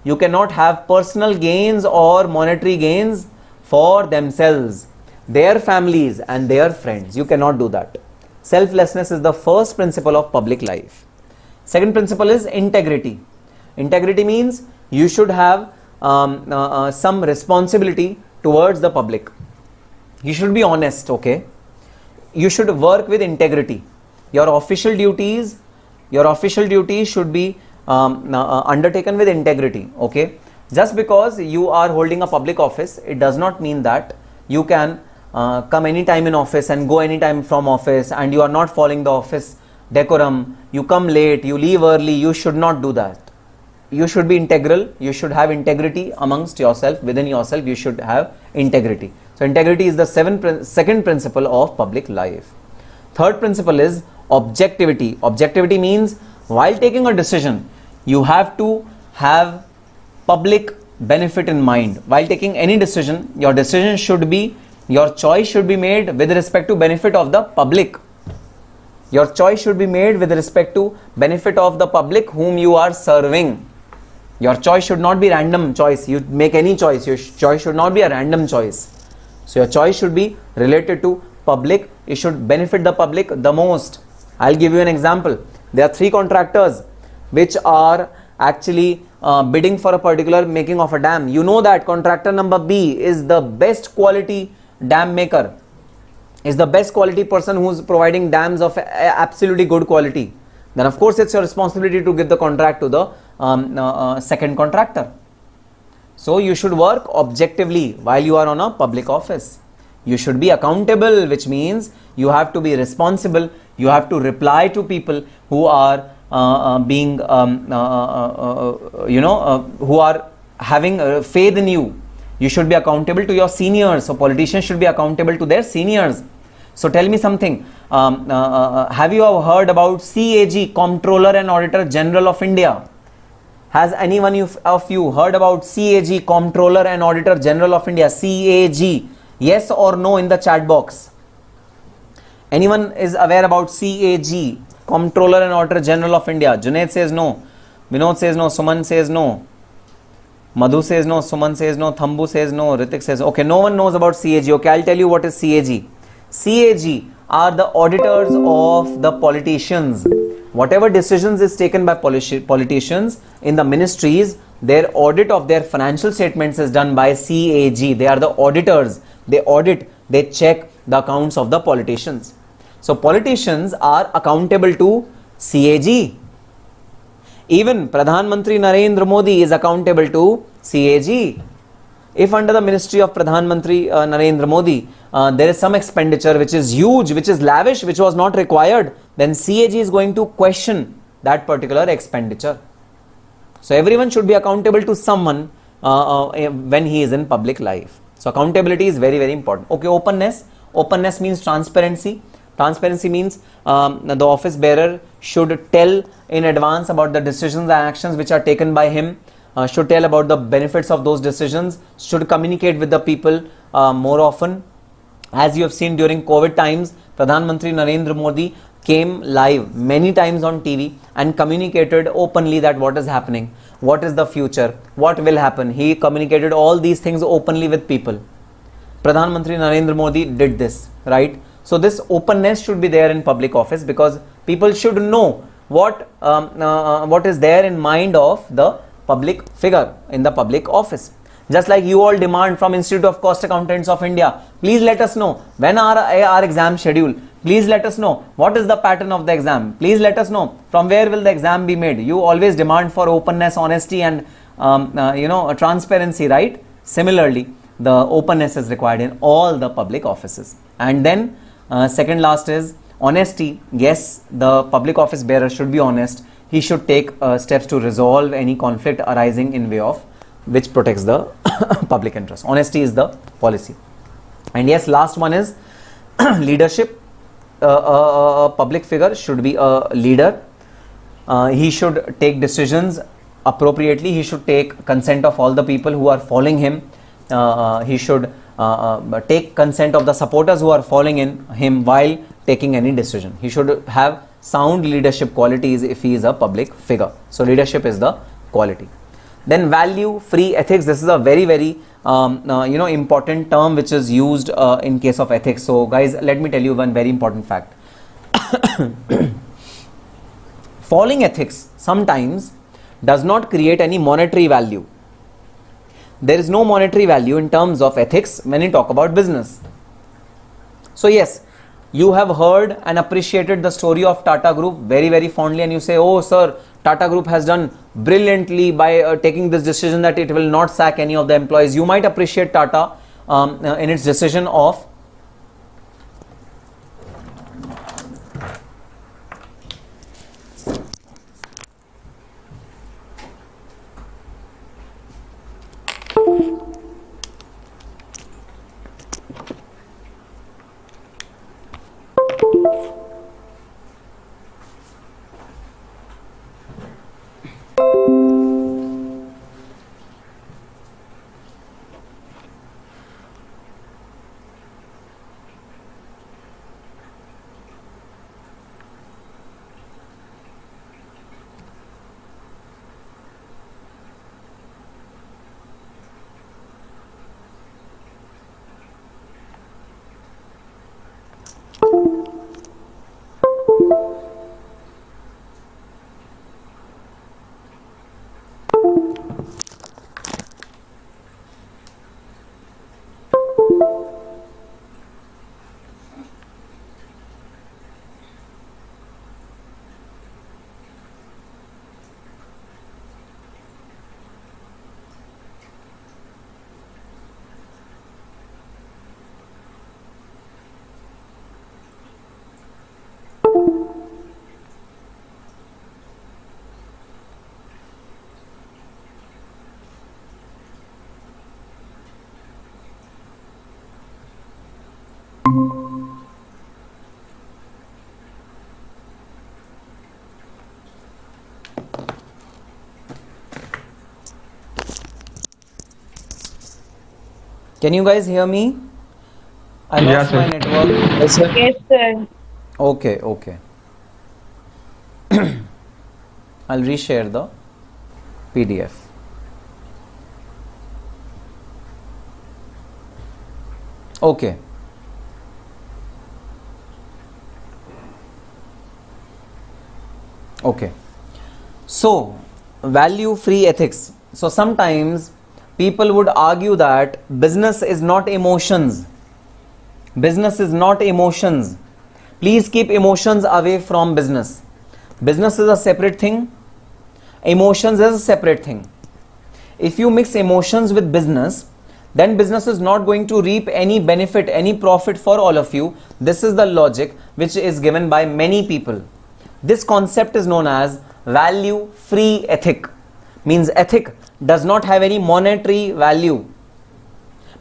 You cannot have personal gains or monetary gains for themselves, their families and their friends. You cannot do that. Selflessness is the first principle of public life. Second principle is integrity. Integrity means you should have some responsibility towards the public. You should be honest, okay? You should work with integrity. Your official duties should be undertaken with integrity, okay? Just because you are holding a public office, it does not mean that you can come anytime in office and go anytime from office, and you are not following the office decorum. You come late, you leave early. You should not do that. you should be integral. You should have integrity amongst yourself. Within yourself, you should have integrity. So integrity is the second principle of public life. Third principle is objectivity. Objectivity means while taking a decision, you have to have public benefit in mind. While taking any decision, your decision should be, your choice should be made with respect to benefit of the public. Your choice should be made with respect to benefit of the public whom you are serving. Your choice should not be random choice. You make any choice. Your choice should not be a random choice. So your choice should be related to public. It should benefit the public the most. I'll give you an example. There are 3 contractors which are actually bidding for a particular making of a dam. You know that contractor number B is the best quality dam maker, is the best quality person who's providing dams of absolutely good quality. Then of course it's your responsibility to give the contract to the second contractor. So you should work objectively while you are on a public office. You should be accountable, which means you have to be responsible. You have to reply to people who are who are having faith in you. You should be accountable to your seniors. So politicians should be accountable to their seniors. So tell me something. Have you ever heard about CAG, Comptroller and Auditor General of India? Has anyone of you heard about CAG, Comptroller and Auditor General of India? CAG. Yes or no in the chat box. Anyone is aware about CAG, Comptroller and Auditor General of India? Junaid says no. Vinod says no. Suman says no. Madhu says no. Suman says no. Thambu says no. Ritik says no. Okay, no one knows about CAG. Okay, I'll tell you what is CAG. CAG are the auditors of the politicians. Whatever decisions is taken by politicians in the ministries, their audit of their financial statements is done by CAG. They are the auditors. They audit, they check the accounts of the politicians. So politicians are accountable to CAG. Even Pradhan Mantri Narendra Modi is accountable to CAG. If under the ministry of Pradhan Mantri Narendra Modi, there is some expenditure which is huge, which is lavish, which was not required, then CAG is going to question that particular expenditure. So everyone should be accountable to someone when he is in public life. So accountability is very, very important. Okay, openness. Openness means transparency. Transparency means the office bearer should tell in advance about the decisions and actions which are taken by him, should tell about the benefits of those decisions, should communicate with the people more often. As you have seen during COVID times, Pradhan Mantri Narendra Modi came live many times on TV and communicated openly that what is happening, what is the future, what will happen. He communicated all these things openly with people. Pradhan Mantri Narendra Modi did this, right? So this openness should be there in public office because people should know what is there in mind of the public figure in the public office. Just like you all demand from Institute of Cost Accountants of India, please let us know when our exam schedule. Please let us know what is the pattern of the exam. Please let us know from where will the exam be made. You always demand for openness, honesty and transparency, right? Similarly, the openness is required in all the public offices. And then second last is honesty. Yes, the public office bearer should be honest. He should take steps to resolve any conflict arising in way of which protects the public interest. Honesty is the policy. And yes, last one is leadership. A public figure should be a leader. He should take decisions appropriately. He should take consent of all the people who are following him. He should take consent of the supporters who are following in him while taking any decision. He should have sound leadership qualities if he is a public figure. So leadership is the quality. Then value free ethics. This is a very, very important term which is used in case of ethics. So guys, let me tell you one very important fact. Following ethics sometimes does not create any monetary value. There is no monetary value in terms of ethics when you talk about business. So yes, you have heard and appreciated the story of Tata Group very, very fondly, and you say, oh sir, Tata Group has done brilliantly by taking this decision that it will not sack any of the employees. You might appreciate Tata in its decision of Can you guys hear me? I Yeah, lost sir. my network. Yes, sir. Yes, sir. Okay, okay. I'll reshare the PDF. Okay. Okay. So, value free ethics. So, sometimes people would argue that business is not emotions. Business is not emotions. Please keep emotions away from business. Business is a separate thing. Emotions is a separate thing. If you mix emotions with business, then business is not going to reap any benefit, any profit for all of you. This is the logic which is given by many people. This concept is known as value free ethic. Means ethic does not have any monetary value.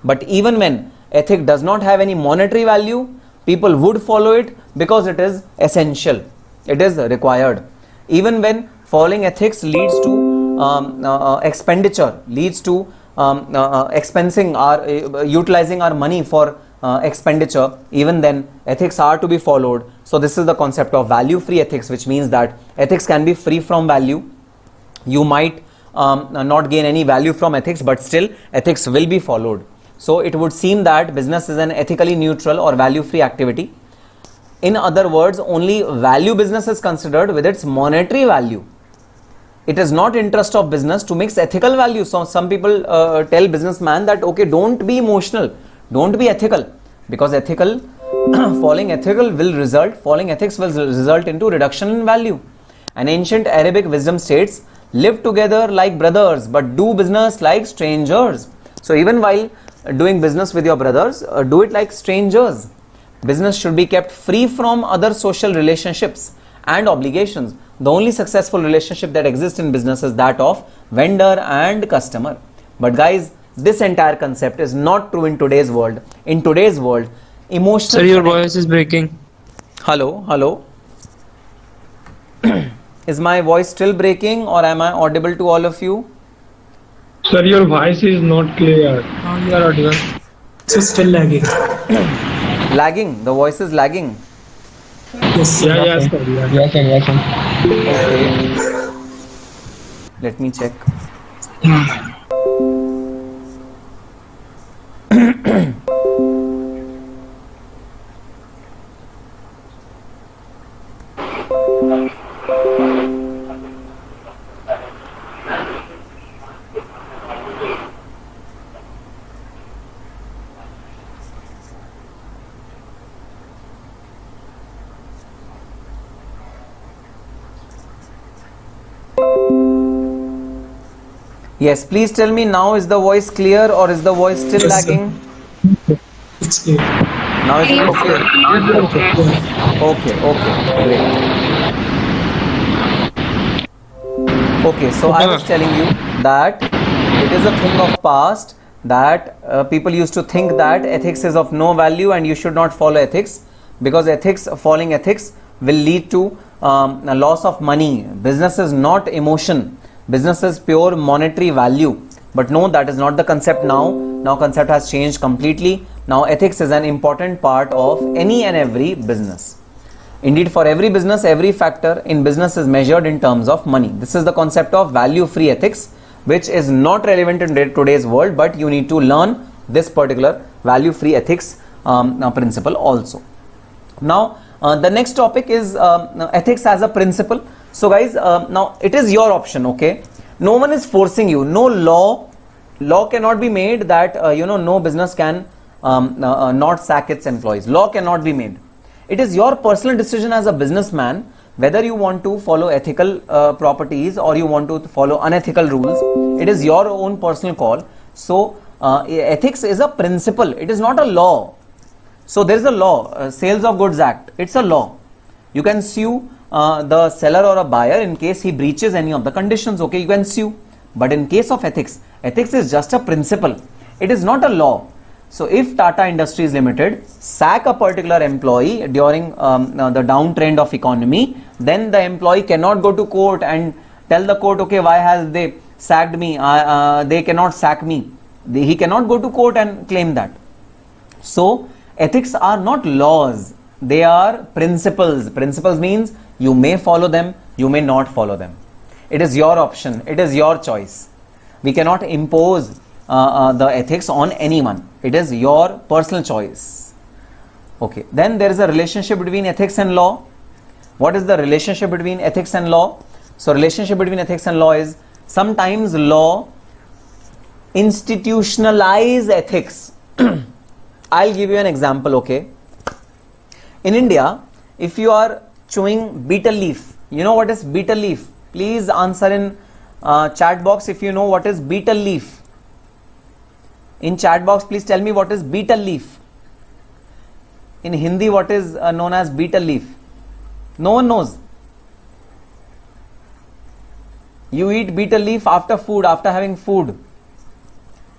But even when ethic does not have any monetary value, people would follow it because it is essential. It is required. Even when following ethics leads to expenditure, leads to expensing our utilizing our money for expenditure, even then ethics are to be followed. So this is the concept of value free ethics, which means that ethics can be free from value. You might not gain any value from ethics, but still ethics will be followed. So it would seem that business is an ethically neutral or value free activity. In other words, only value business is considered with its monetary value. It is not interest of business to mix ethical value. So some people tell businessman that okay, don't be emotional, don't be ethical, because ethical falling ethics will result into reduction in value. An ancient Arabic wisdom states, live together like brothers but do business like strangers. So even while doing business with your brothers, do it like strangers. Business should be kept free from other social relationships and obligations. The only successful relationship that exists in business is that of vendor and customer. But guys, this entire concept is not true in today's world. In today's world, emotional... Sir, your voice is breaking. Hello, hello. Is my voice still breaking or am I audible to all of you? Sir, your voice is not clear. You are audible. So still lagging. Lagging, the voice is lagging. Yes, sir. Yeah, sir. Yeah. Yes, sir. Yes, sir. Okay. Let me check. Yes, please tell me now, is the voice clear or is the voice still Yes, sir. lagging? It's clear. Now is it okay? Okay, great. Okay, so I was telling you that it is a thing of past that people used to think that ethics is of no value and you should not follow ethics, because following ethics will lead to a loss of money. Business is not emotion. Business is pure monetary value. But no, that is not the concept now. Now concept has changed completely. Now ethics is an important part of any and every business. Indeed, for every business, every factor in business is measured in terms of money. This is the concept of value-free ethics, which is not relevant in today's world, but you need to learn this particular value-free ethics principle also. Now, the next topic is ethics as a principle. So guys, now it is your option, okay? No one is forcing you. No law cannot be made that, no business can not sack its employees. Law cannot be made. It is your personal decision as a businessman whether you want to follow ethical properties or you want to follow unethical rules. It is your own personal call. So ethics is a principle. It is not a law. So there is a law, Sales of Goods Act. It's a law. You can sue the seller or a buyer in case he breaches any of the conditions. Okay, you can sue. But in case of ethics, ethics is just a principle. It is not a law. So if Tata Industries Limited sack a particular employee during the downtrend of economy, then the employee cannot go to court and tell the court, okay, why has they sacked me? They cannot sack me. He cannot go to court and claim that. So ethics are not laws, they are principles. Principles means you may follow them, you may not follow them. It is your option, it is your choice. We cannot impose the ethics on anyone. It is your personal choice. Okay, then there is a relationship between ethics and law. What is the relationship between ethics and law? So relationship between ethics and law is, sometimes law institutionalize ethics. I'll give you an example, okay? In India, if you are chewing betel leaf, you know what is betel leaf? Please answer in chat box if you know what is betel leaf. In chat box, please tell me what is betel leaf. In Hindi, what is known as betel leaf? No one knows. You eat betel leaf after food, after having food.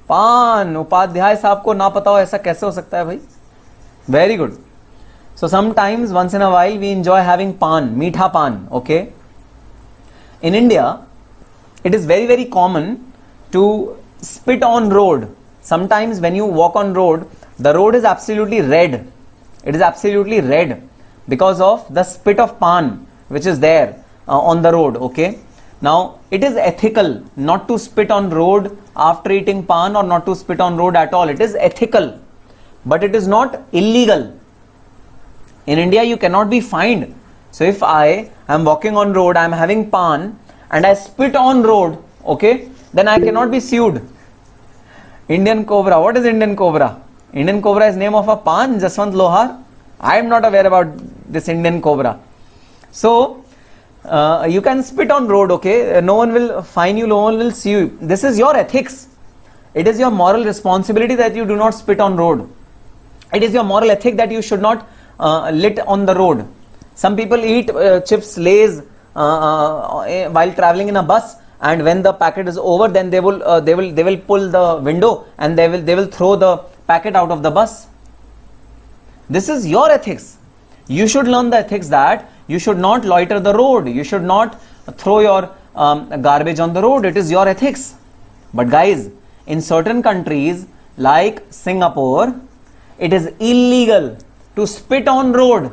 पान, उपाध्याय साहब को ना पता हो ऐसा कैसे हो सकता है भाई? Very good. So sometimes once in a while we enjoy having pan, meetha pan, okay? In India, it is very very common to spit on road. Sometimes when you walk on road, the road is absolutely red. It is absolutely red because of the spit of pan which is there on the road, okay? Now it is ethical not to spit on road after eating pan, or not to spit on road at all. It is ethical, but it is not illegal. In India you cannot be fined. So if I am walking on road, I am having pan and I spit on road, okay, then I cannot be sued. Indian cobra, what is Indian cobra? Indian cobra is name of a pan, Jaswant Lohar. I am not aware about this Indian cobra. So you can spit on road, okay, no one will fine you, no one will sue you. This is your ethics. It is your moral responsibility that you do not spit on road. It is your moral ethic that you should not lit on the road. Some people eat chips, lays while traveling in a bus, and when the packet is over, then they will pull the window and they will throw the packet out of the bus. This is your ethics. You should learn the ethics that you should not loiter the road, you should not throw your garbage on the road. It is your ethics. But guys, in certain countries like Singapore, it is illegal to spit on road.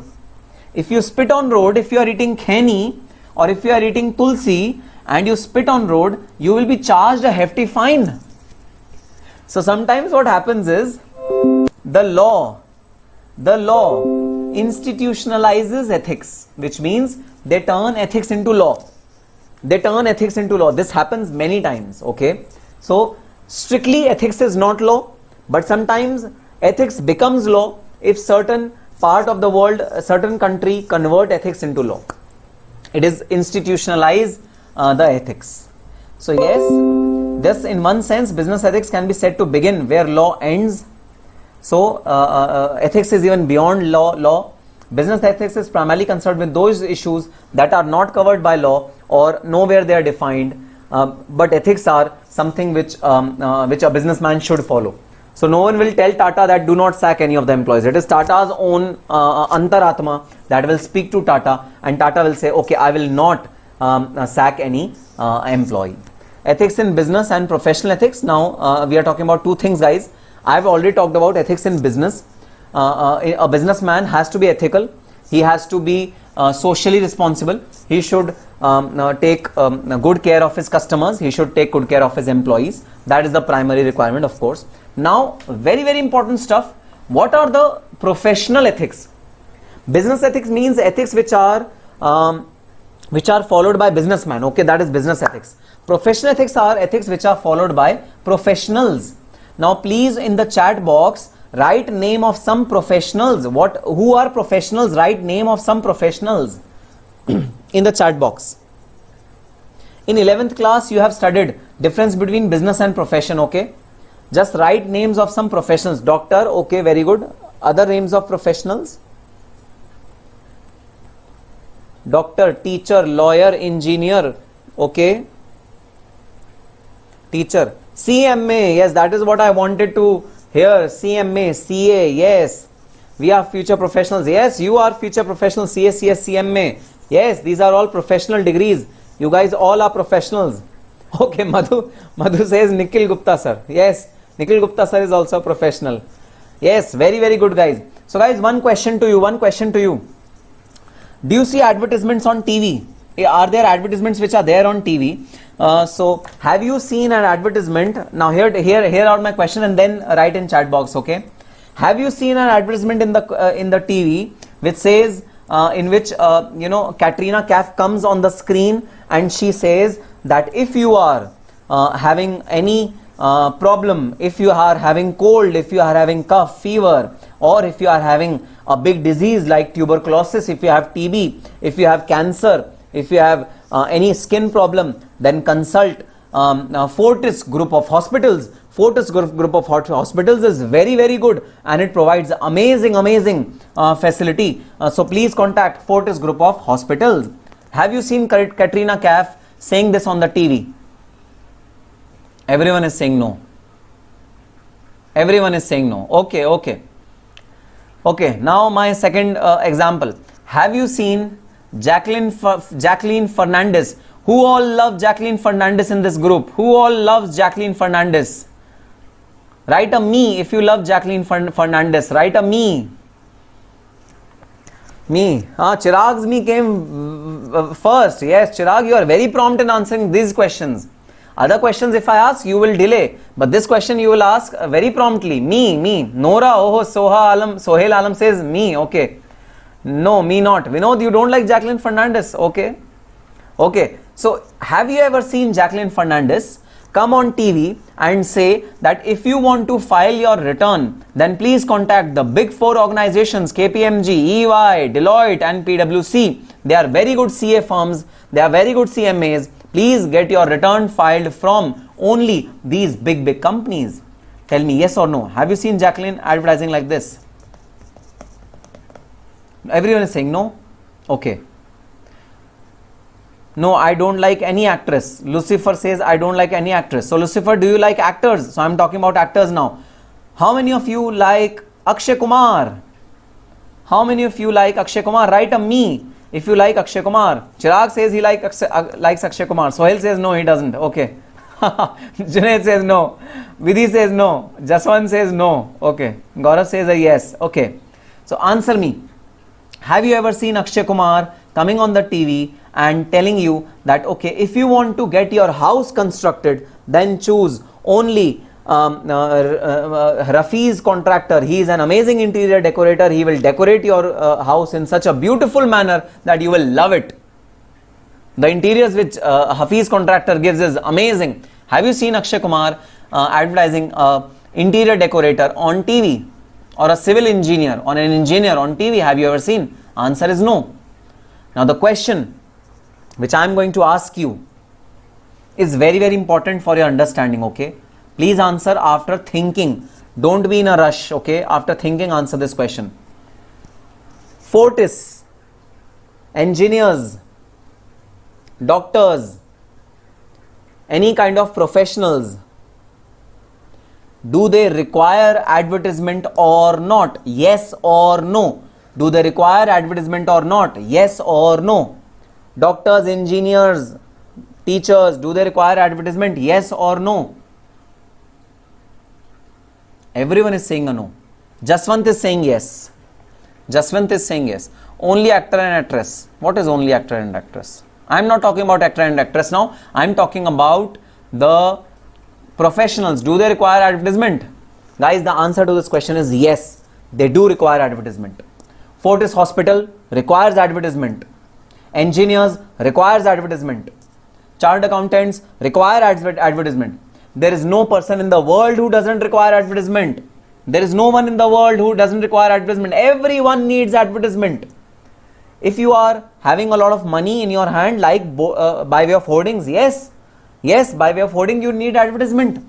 If you spit on road, if you are eating kheni or if you are eating tulsi and you spit on road, you will be charged a hefty fine. So sometimes what happens is the law institutionalizes ethics, which means they turn ethics into law. This happens many times, okay? So strictly ethics is not law, but sometimes ethics becomes law if certain part of the world, a certain country convert ethics into law. It is institutionalize the ethics. So yes, this in one sense business ethics can be said to begin where law ends. So ethics is even beyond law. Business ethics is primarily concerned with those issues that are not covered by law or nowhere they are defined, but ethics are something which a businessman should follow. So no one will tell Tata that do not sack any of the employees. It is Tata's own Antaratma that will speak to Tata, and Tata will say, okay, I will not sack any employee. Ethics in business and professional ethics. Now we are talking about two things, guys. I have already talked about ethics in business. A businessman has to be ethical. He has to be socially responsible. He should take good care of his customers. He should take good care of his employees. That is the primary requirement, of course. Now, very, very important stuff. What are the professional ethics? Business ethics means ethics which are followed by businessmen. Okay, that is business ethics. Professional ethics are ethics which are followed by professionals. Now, please in the chat box write name of some professionals. Who are professionals? Write name of some professionals in the chat box. In 11th class, you have studied difference between business and profession. Okay, just write names of some professionals. Doctor, okay, very good. Other names of professionals? Doctor, teacher, lawyer, engineer. Okay, teacher. CMA, yes, that is what I wanted to hear. CMA, CA, yes, we are future professionals. Yes, you are future professionals. CA, CS, CMA, yes, these are all professional degrees. You guys all are professionals. Okay, Madhu says Nikhil Gupta sir. Yes, Nikhil Gupta sir is also a professional. Yes, very, very good, guys. So, guys, one question to you. Do you see advertisements on TV? Are there advertisements which are there on TV? So, have you seen an advertisement? Now, here are my question, and then write in chat box, okay? Have you seen an advertisement in the TV which says, in which Katrina Kaif comes on the screen and she says that if you are having any problem, if you are having cold, if you are having cough, fever, or if you are having a big disease like tuberculosis, if you have TB, if you have cancer, if you have any skin problem, then consult Fortis Group of Hospitals. Fortis Group of Hospitals is very, very good, and it provides amazing facility. So please contact Fortis Group of Hospitals. Have you seen Katrina Kaif saying this on the TV? Everyone is saying no. Everyone is saying no. Okay. Now my second example. Have you seen Jacqueline Fernandez? Who all love Jacqueline Fernandez in this group? Who all loves Jacqueline Fernandez? Write a me if you love Jacqueline Fernandez. Write a me. Me. Chirag's me came first. Yes, Chirag, you are very prompt in answering these questions. Other questions, if I ask, you will delay. But this question you will ask very promptly. Me. Nora, Sohail Alam says me. Okay. No, me not. Vinod, you don't like Jacqueline Fernandez. Okay. So, have you ever seen Jacqueline Fernandez come on TV and say that if you want to file your return, then please contact the big four organizations, KPMG, EY, Deloitte and PwC. They are very good CA firms. They are very good CMAs. Please get your return filed from only these big companies. Tell me yes or no. Have you seen Jacqueline advertising like this? Everyone is saying no. Okay. No, I don't like any actress. Lucifer says I don't like any actress. So Lucifer, do you like actors? So I'm talking about actors now. How many of you like Akshay Kumar? How many of you like Akshay Kumar? Write a me if you like Akshay Kumar. Chirag says he likes Akshay Kumar. Sohail says no, he doesn't. Okay. Junaid says no. Vidhi says no. Jaswant says no. Okay. Gaurav says a yes. Okay. So answer me. Have you ever seen Akshay Kumar coming on the TV and telling you that, okay, if you want to get your house constructed, then choose only Rafi's contractor. He is an amazing interior decorator. He will decorate your house in such a beautiful manner that you will love it. The interiors which Hafiz contractor gives is amazing. Have you seen Akshay Kumar advertising interior decorator on TV? Or a civil engineer or an engineer on TV? Have you ever seen? Answer is no. Now the question which I am going to ask you is very, very important for your understanding, okay? Please answer after thinking. Don't be in a rush, okay? After thinking, answer this question. Fortis, engineers, doctors, any kind of professionals, do they require advertisement or not? Yes or no? Do they require advertisement or not? Yes or no? Doctors, engineers, teachers, do they require advertisement? Yes or no? Everyone is saying a no. Jaswant is saying yes. Jaswant is saying yes. Only actor and actress. What is only actor and actress? I am not talking about actor and actress now. I am talking about the professionals. Do they require advertisement? Guys, the answer to this question is yes. They do require advertisement. Fortis Hospital requires advertisement. Engineers requires advertisement. Chartered accountants require advertisement. There is no person in the world who doesn't require advertisement. There is no one in the world who doesn't require advertisement. Everyone needs advertisement. If you are having a lot of money in your hand, like by way of hoardings, yes, by way of hoarding you need advertisement.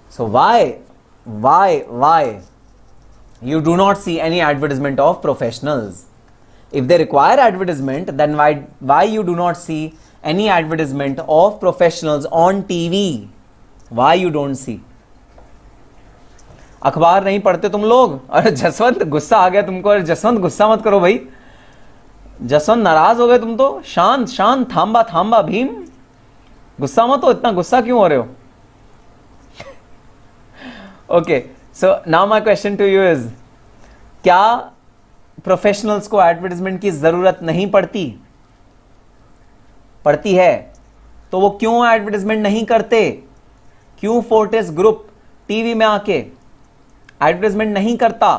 So why you do not see any advertisement of professionals? If they require advertisement, then why you do not see any advertisement of professionals on TV? Why you don't see? अखबार नहीं पढ़ते तुम लोग? अरे जसवंत गुस्सा आ गया तुमको. अरे जसवंत गुस्सा मत करो भाई. जसवंत नाराज हो गए तुम तो. शांत थांबा भीम. गुस्सा मत हो. इतना गुस्सा क्यों हो रहे हो? Okay, so now my question to you is, क्या प्रोफेशनल्स को एडवर्टाइजमेंट की जरूरत नहीं पड़ती? पड़ती है, तो वो क्यों एडवर्टाइजमेंट नहीं करते? क्यों फोर्टिस ग्रुप टीवी में आके एडवर्टाइजमेंट नहीं करता?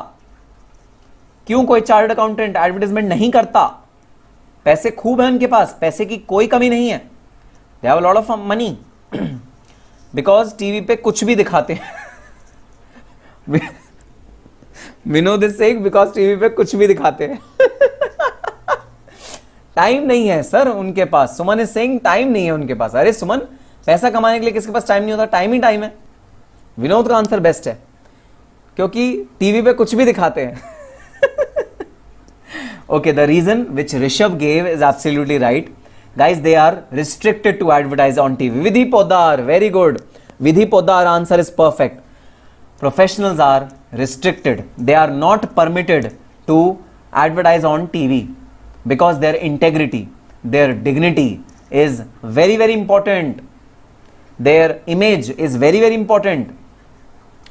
क्यों कोई चार्टर्ड अकाउंटेंट एडवर्टाइजमेंट नहीं करता? पैसे खूब है उनके पास, पैसे की कोई कमी नहीं है, they have a lot of money, because TV पे कुछ भी दिखाते हैं. We know this saying because TV पे कुछ भी दिखाते हैं. टाइम नहीं है सर उनके पास. सुमन इज सेइंग टाइम नहीं है उनके पास. अरे सुमन, पैसा कमाने के लिए किसके पास टाइम नहीं होता? टाइम ही टाइम है. विनोद का आंसर बेस्ट है, क्योंकि टीवी पे कुछ भी दिखाते हैं. Okay, the reason which Rishabh gave is absolutely right. Guys, they are restricted to advertise on TV. Vidhi Poddar, very good. Vidhi Poddar answer is perfect. Professionals are restricted. They are not permitted to advertise on TV because their integrity, their dignity is very, very important. Their image is very, very important.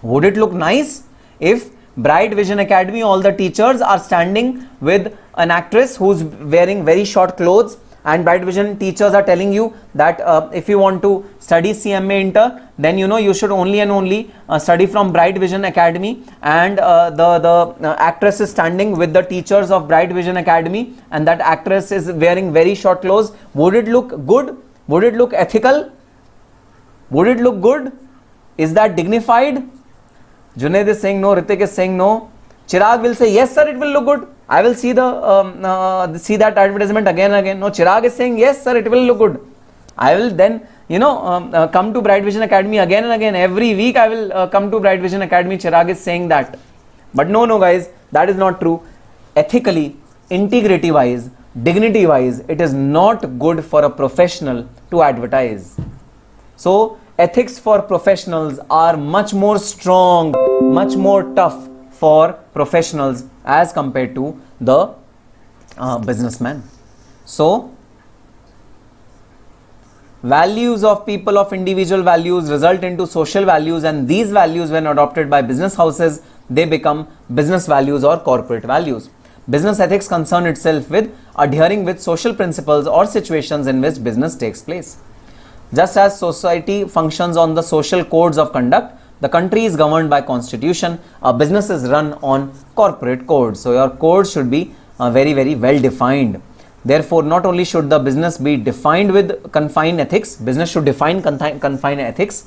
Would it look nice if Bright Vision Academy, all the teachers are standing with an actress who's wearing very short clothes, and Bright Vision teachers are telling you that if you want to study CMA Inter, then you should only and only study from Bright Vision Academy, and the actress is standing with the teachers of Bright Vision Academy, and that actress is wearing very short clothes. Would it look good? Would it look ethical? Would it look good? Is that dignified? Junaid is saying no. Ritik is saying no. Chirag will say yes, sir. It will look good. I will see see that advertisement again and again. No, Chirag is saying yes, sir. It will look good. I will then come to Bright Vision Academy again and again. Every week I will come to Bright Vision Academy. Chirag is saying that. But no, guys, that is not true. Ethically, integrity wise, dignity wise, it is not good for a professional to advertise. So ethics for professionals are much more strong, much more tough for professionals as compared to the businessman. So values of people, of individual values, result into social values, and these values, when adopted by business houses, they become business values or corporate values. Business ethics concern itself with adhering with social principles or situations in which business takes place. Just as society functions on the social codes of conduct, the country is governed by constitution, a business is run on corporate codes. So your codes should be very, very well defined. Therefore, not only should the business be defined with confined ethics, business should define confined ethics,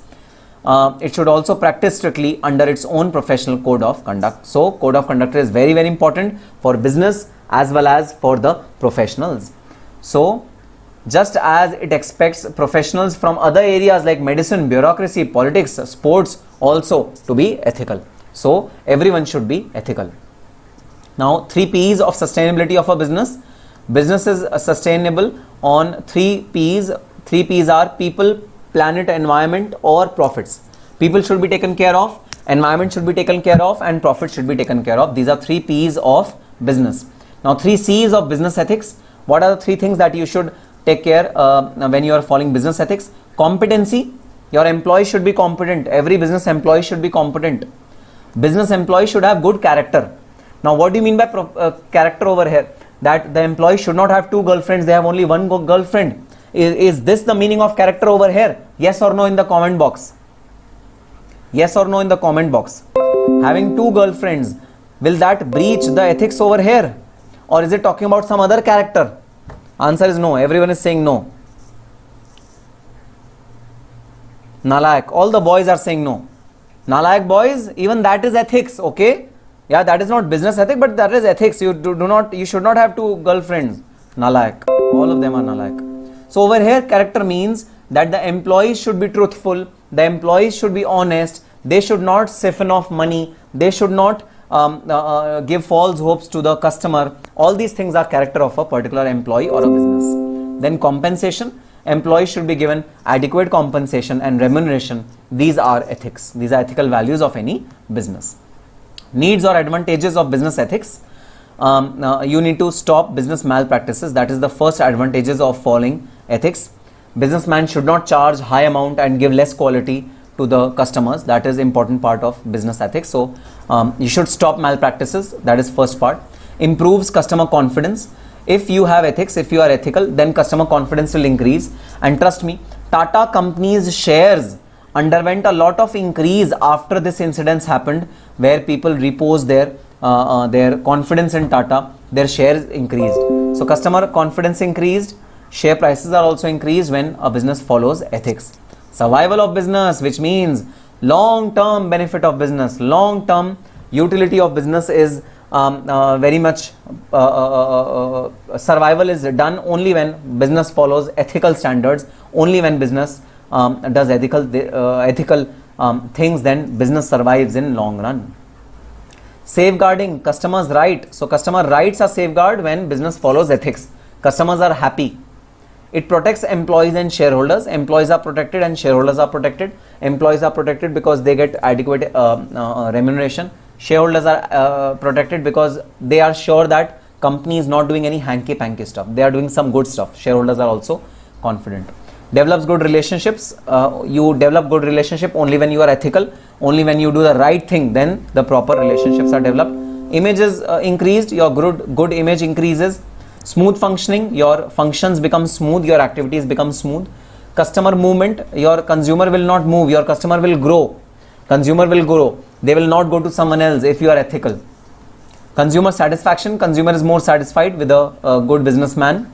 it should also practice strictly under its own professional code of conduct. So code of conduct is very, very important for business as well as for the professionals. So just as it expects professionals from other areas like medicine, bureaucracy, politics, sports also to be ethical. So everyone should be ethical. Now, 3 P's of sustainability of a business. Business is sustainable on 3 P's. 3 P's are people, planet, environment, or profits. People should be taken care of, environment should be taken care of, and profit should be taken care of. These are 3 P's of business. Now, 3 C's of business ethics. What are the 3 things that you should take care when you are following business ethics? Competency. Your employee should be competent. Every business employee should be competent. Business employee should have good character. Now, what do you mean by character over here? That the employee should not have 2 girlfriends, they have only 1 girlfriend. Is this the meaning of character over here? Yes or no in the comment box. Yes or no in the comment box. Having 2 girlfriends, will that breach the ethics over here? Or is it talking about some other character? Answer is no. Everyone is saying no. Nalayak. All the boys are saying no. Nalayak boys, even that is ethics, okay? Yeah, that is not business ethic, but that is ethics. You should not have 2 girlfriends. Nalayak. All of them are nalayak. So over here, character means that the employees should be truthful, the employees should be honest, they should not siphon off money, they should not give false hopes to the customer. All these things are character of a particular employee or a business. Then compensation. Employees should be given adequate compensation and remuneration. These are ethics. These are ethical values of any business. Needs or advantages of business ethics. You need to stop business malpractices. That is the first advantages of following ethics. Businessman should not charge high amount and give less quality to the customers. That is important part of business ethics. So you should stop malpractices. That is first part. Improves customer confidence. If you have ethics, if you are ethical, then customer confidence will increase. And trust me, Tata company's shares underwent a lot of increase after this incidents happened, where people reposed their confidence in Tata. Their shares increased. So customer confidence increased. Share prices are also increased when a business follows ethics. Survival of business, which means long-term benefit of business, long-term utility of business is very much survival is done only when business follows ethical standards, only when business does ethical things, then business survives in long run. Safeguarding customers' right. So customer rights are safeguarded when business follows ethics. Customers are happy. It protects employees and shareholders. Employees are protected and shareholders are protected. Employees are protected because they get adequate remuneration. Shareholders are protected because they are sure that company is not doing any hanky-panky stuff. They are doing some good stuff. Shareholders are also confident. Develops good relationships. You develop good relationship only when you are ethical. Only when you do the right thing, then the proper relationships are developed. Image is increased. Your good image increases. Smooth functioning. Your functions become smooth. Your activities become smooth. Customer movement. Your consumer will not move. Your customer will grow. Consumer will grow. They will not go to someone else if you are ethical. Consumer satisfaction. Consumer is more satisfied with a good businessman.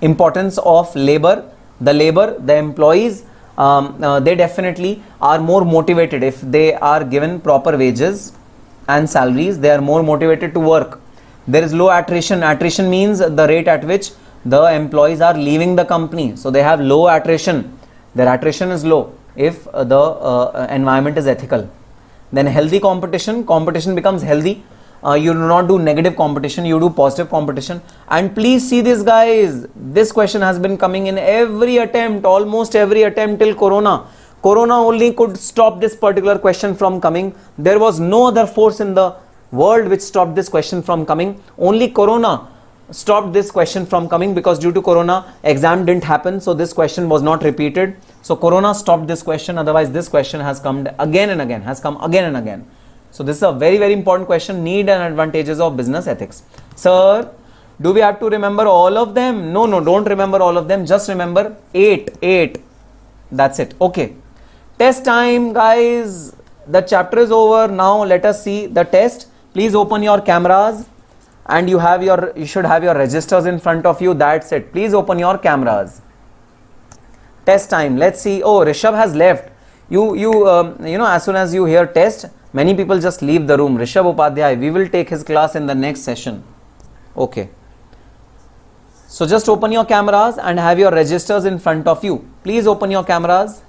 Importance of labor. The employees, they definitely are more motivated if they are given proper wages and salaries. They are more motivated to work. There is low attrition. Attrition means the rate at which the employees are leaving the company. So they have low attrition. Their attrition is low if the environment is ethical. Then healthy competition. Competition becomes healthy. You do not do negative competition, you do positive competition. And please see this, guys. This question has been coming in every attempt, almost every attempt till Corona. Corona only could stop this particular question from coming. There was no other force in the world which stopped this question from coming. Only Corona stopped this question from coming, because due to Corona, exam didn't happen. So this question was not repeated. So Corona stopped this question. Otherwise, this question has come again and again, has come again and again. So this is a very, very important question. Need and advantages of business ethics. Sir, do we have to remember all of them? No, don't remember all of them. Just remember 8. That's it. Okay. Test time, guys. The chapter is over. Now let us see the test. Please open your cameras, and you should have your registers in front of you. That's it. Please open your cameras. Test time. Let's see. Oh, Rishabh has left. You know, as soon as you hear test, many people just leave the room. Rishabh Upadhyay, we will take his class in the next session. Okay. So just open your cameras and have your registers in front of you. Please open your cameras.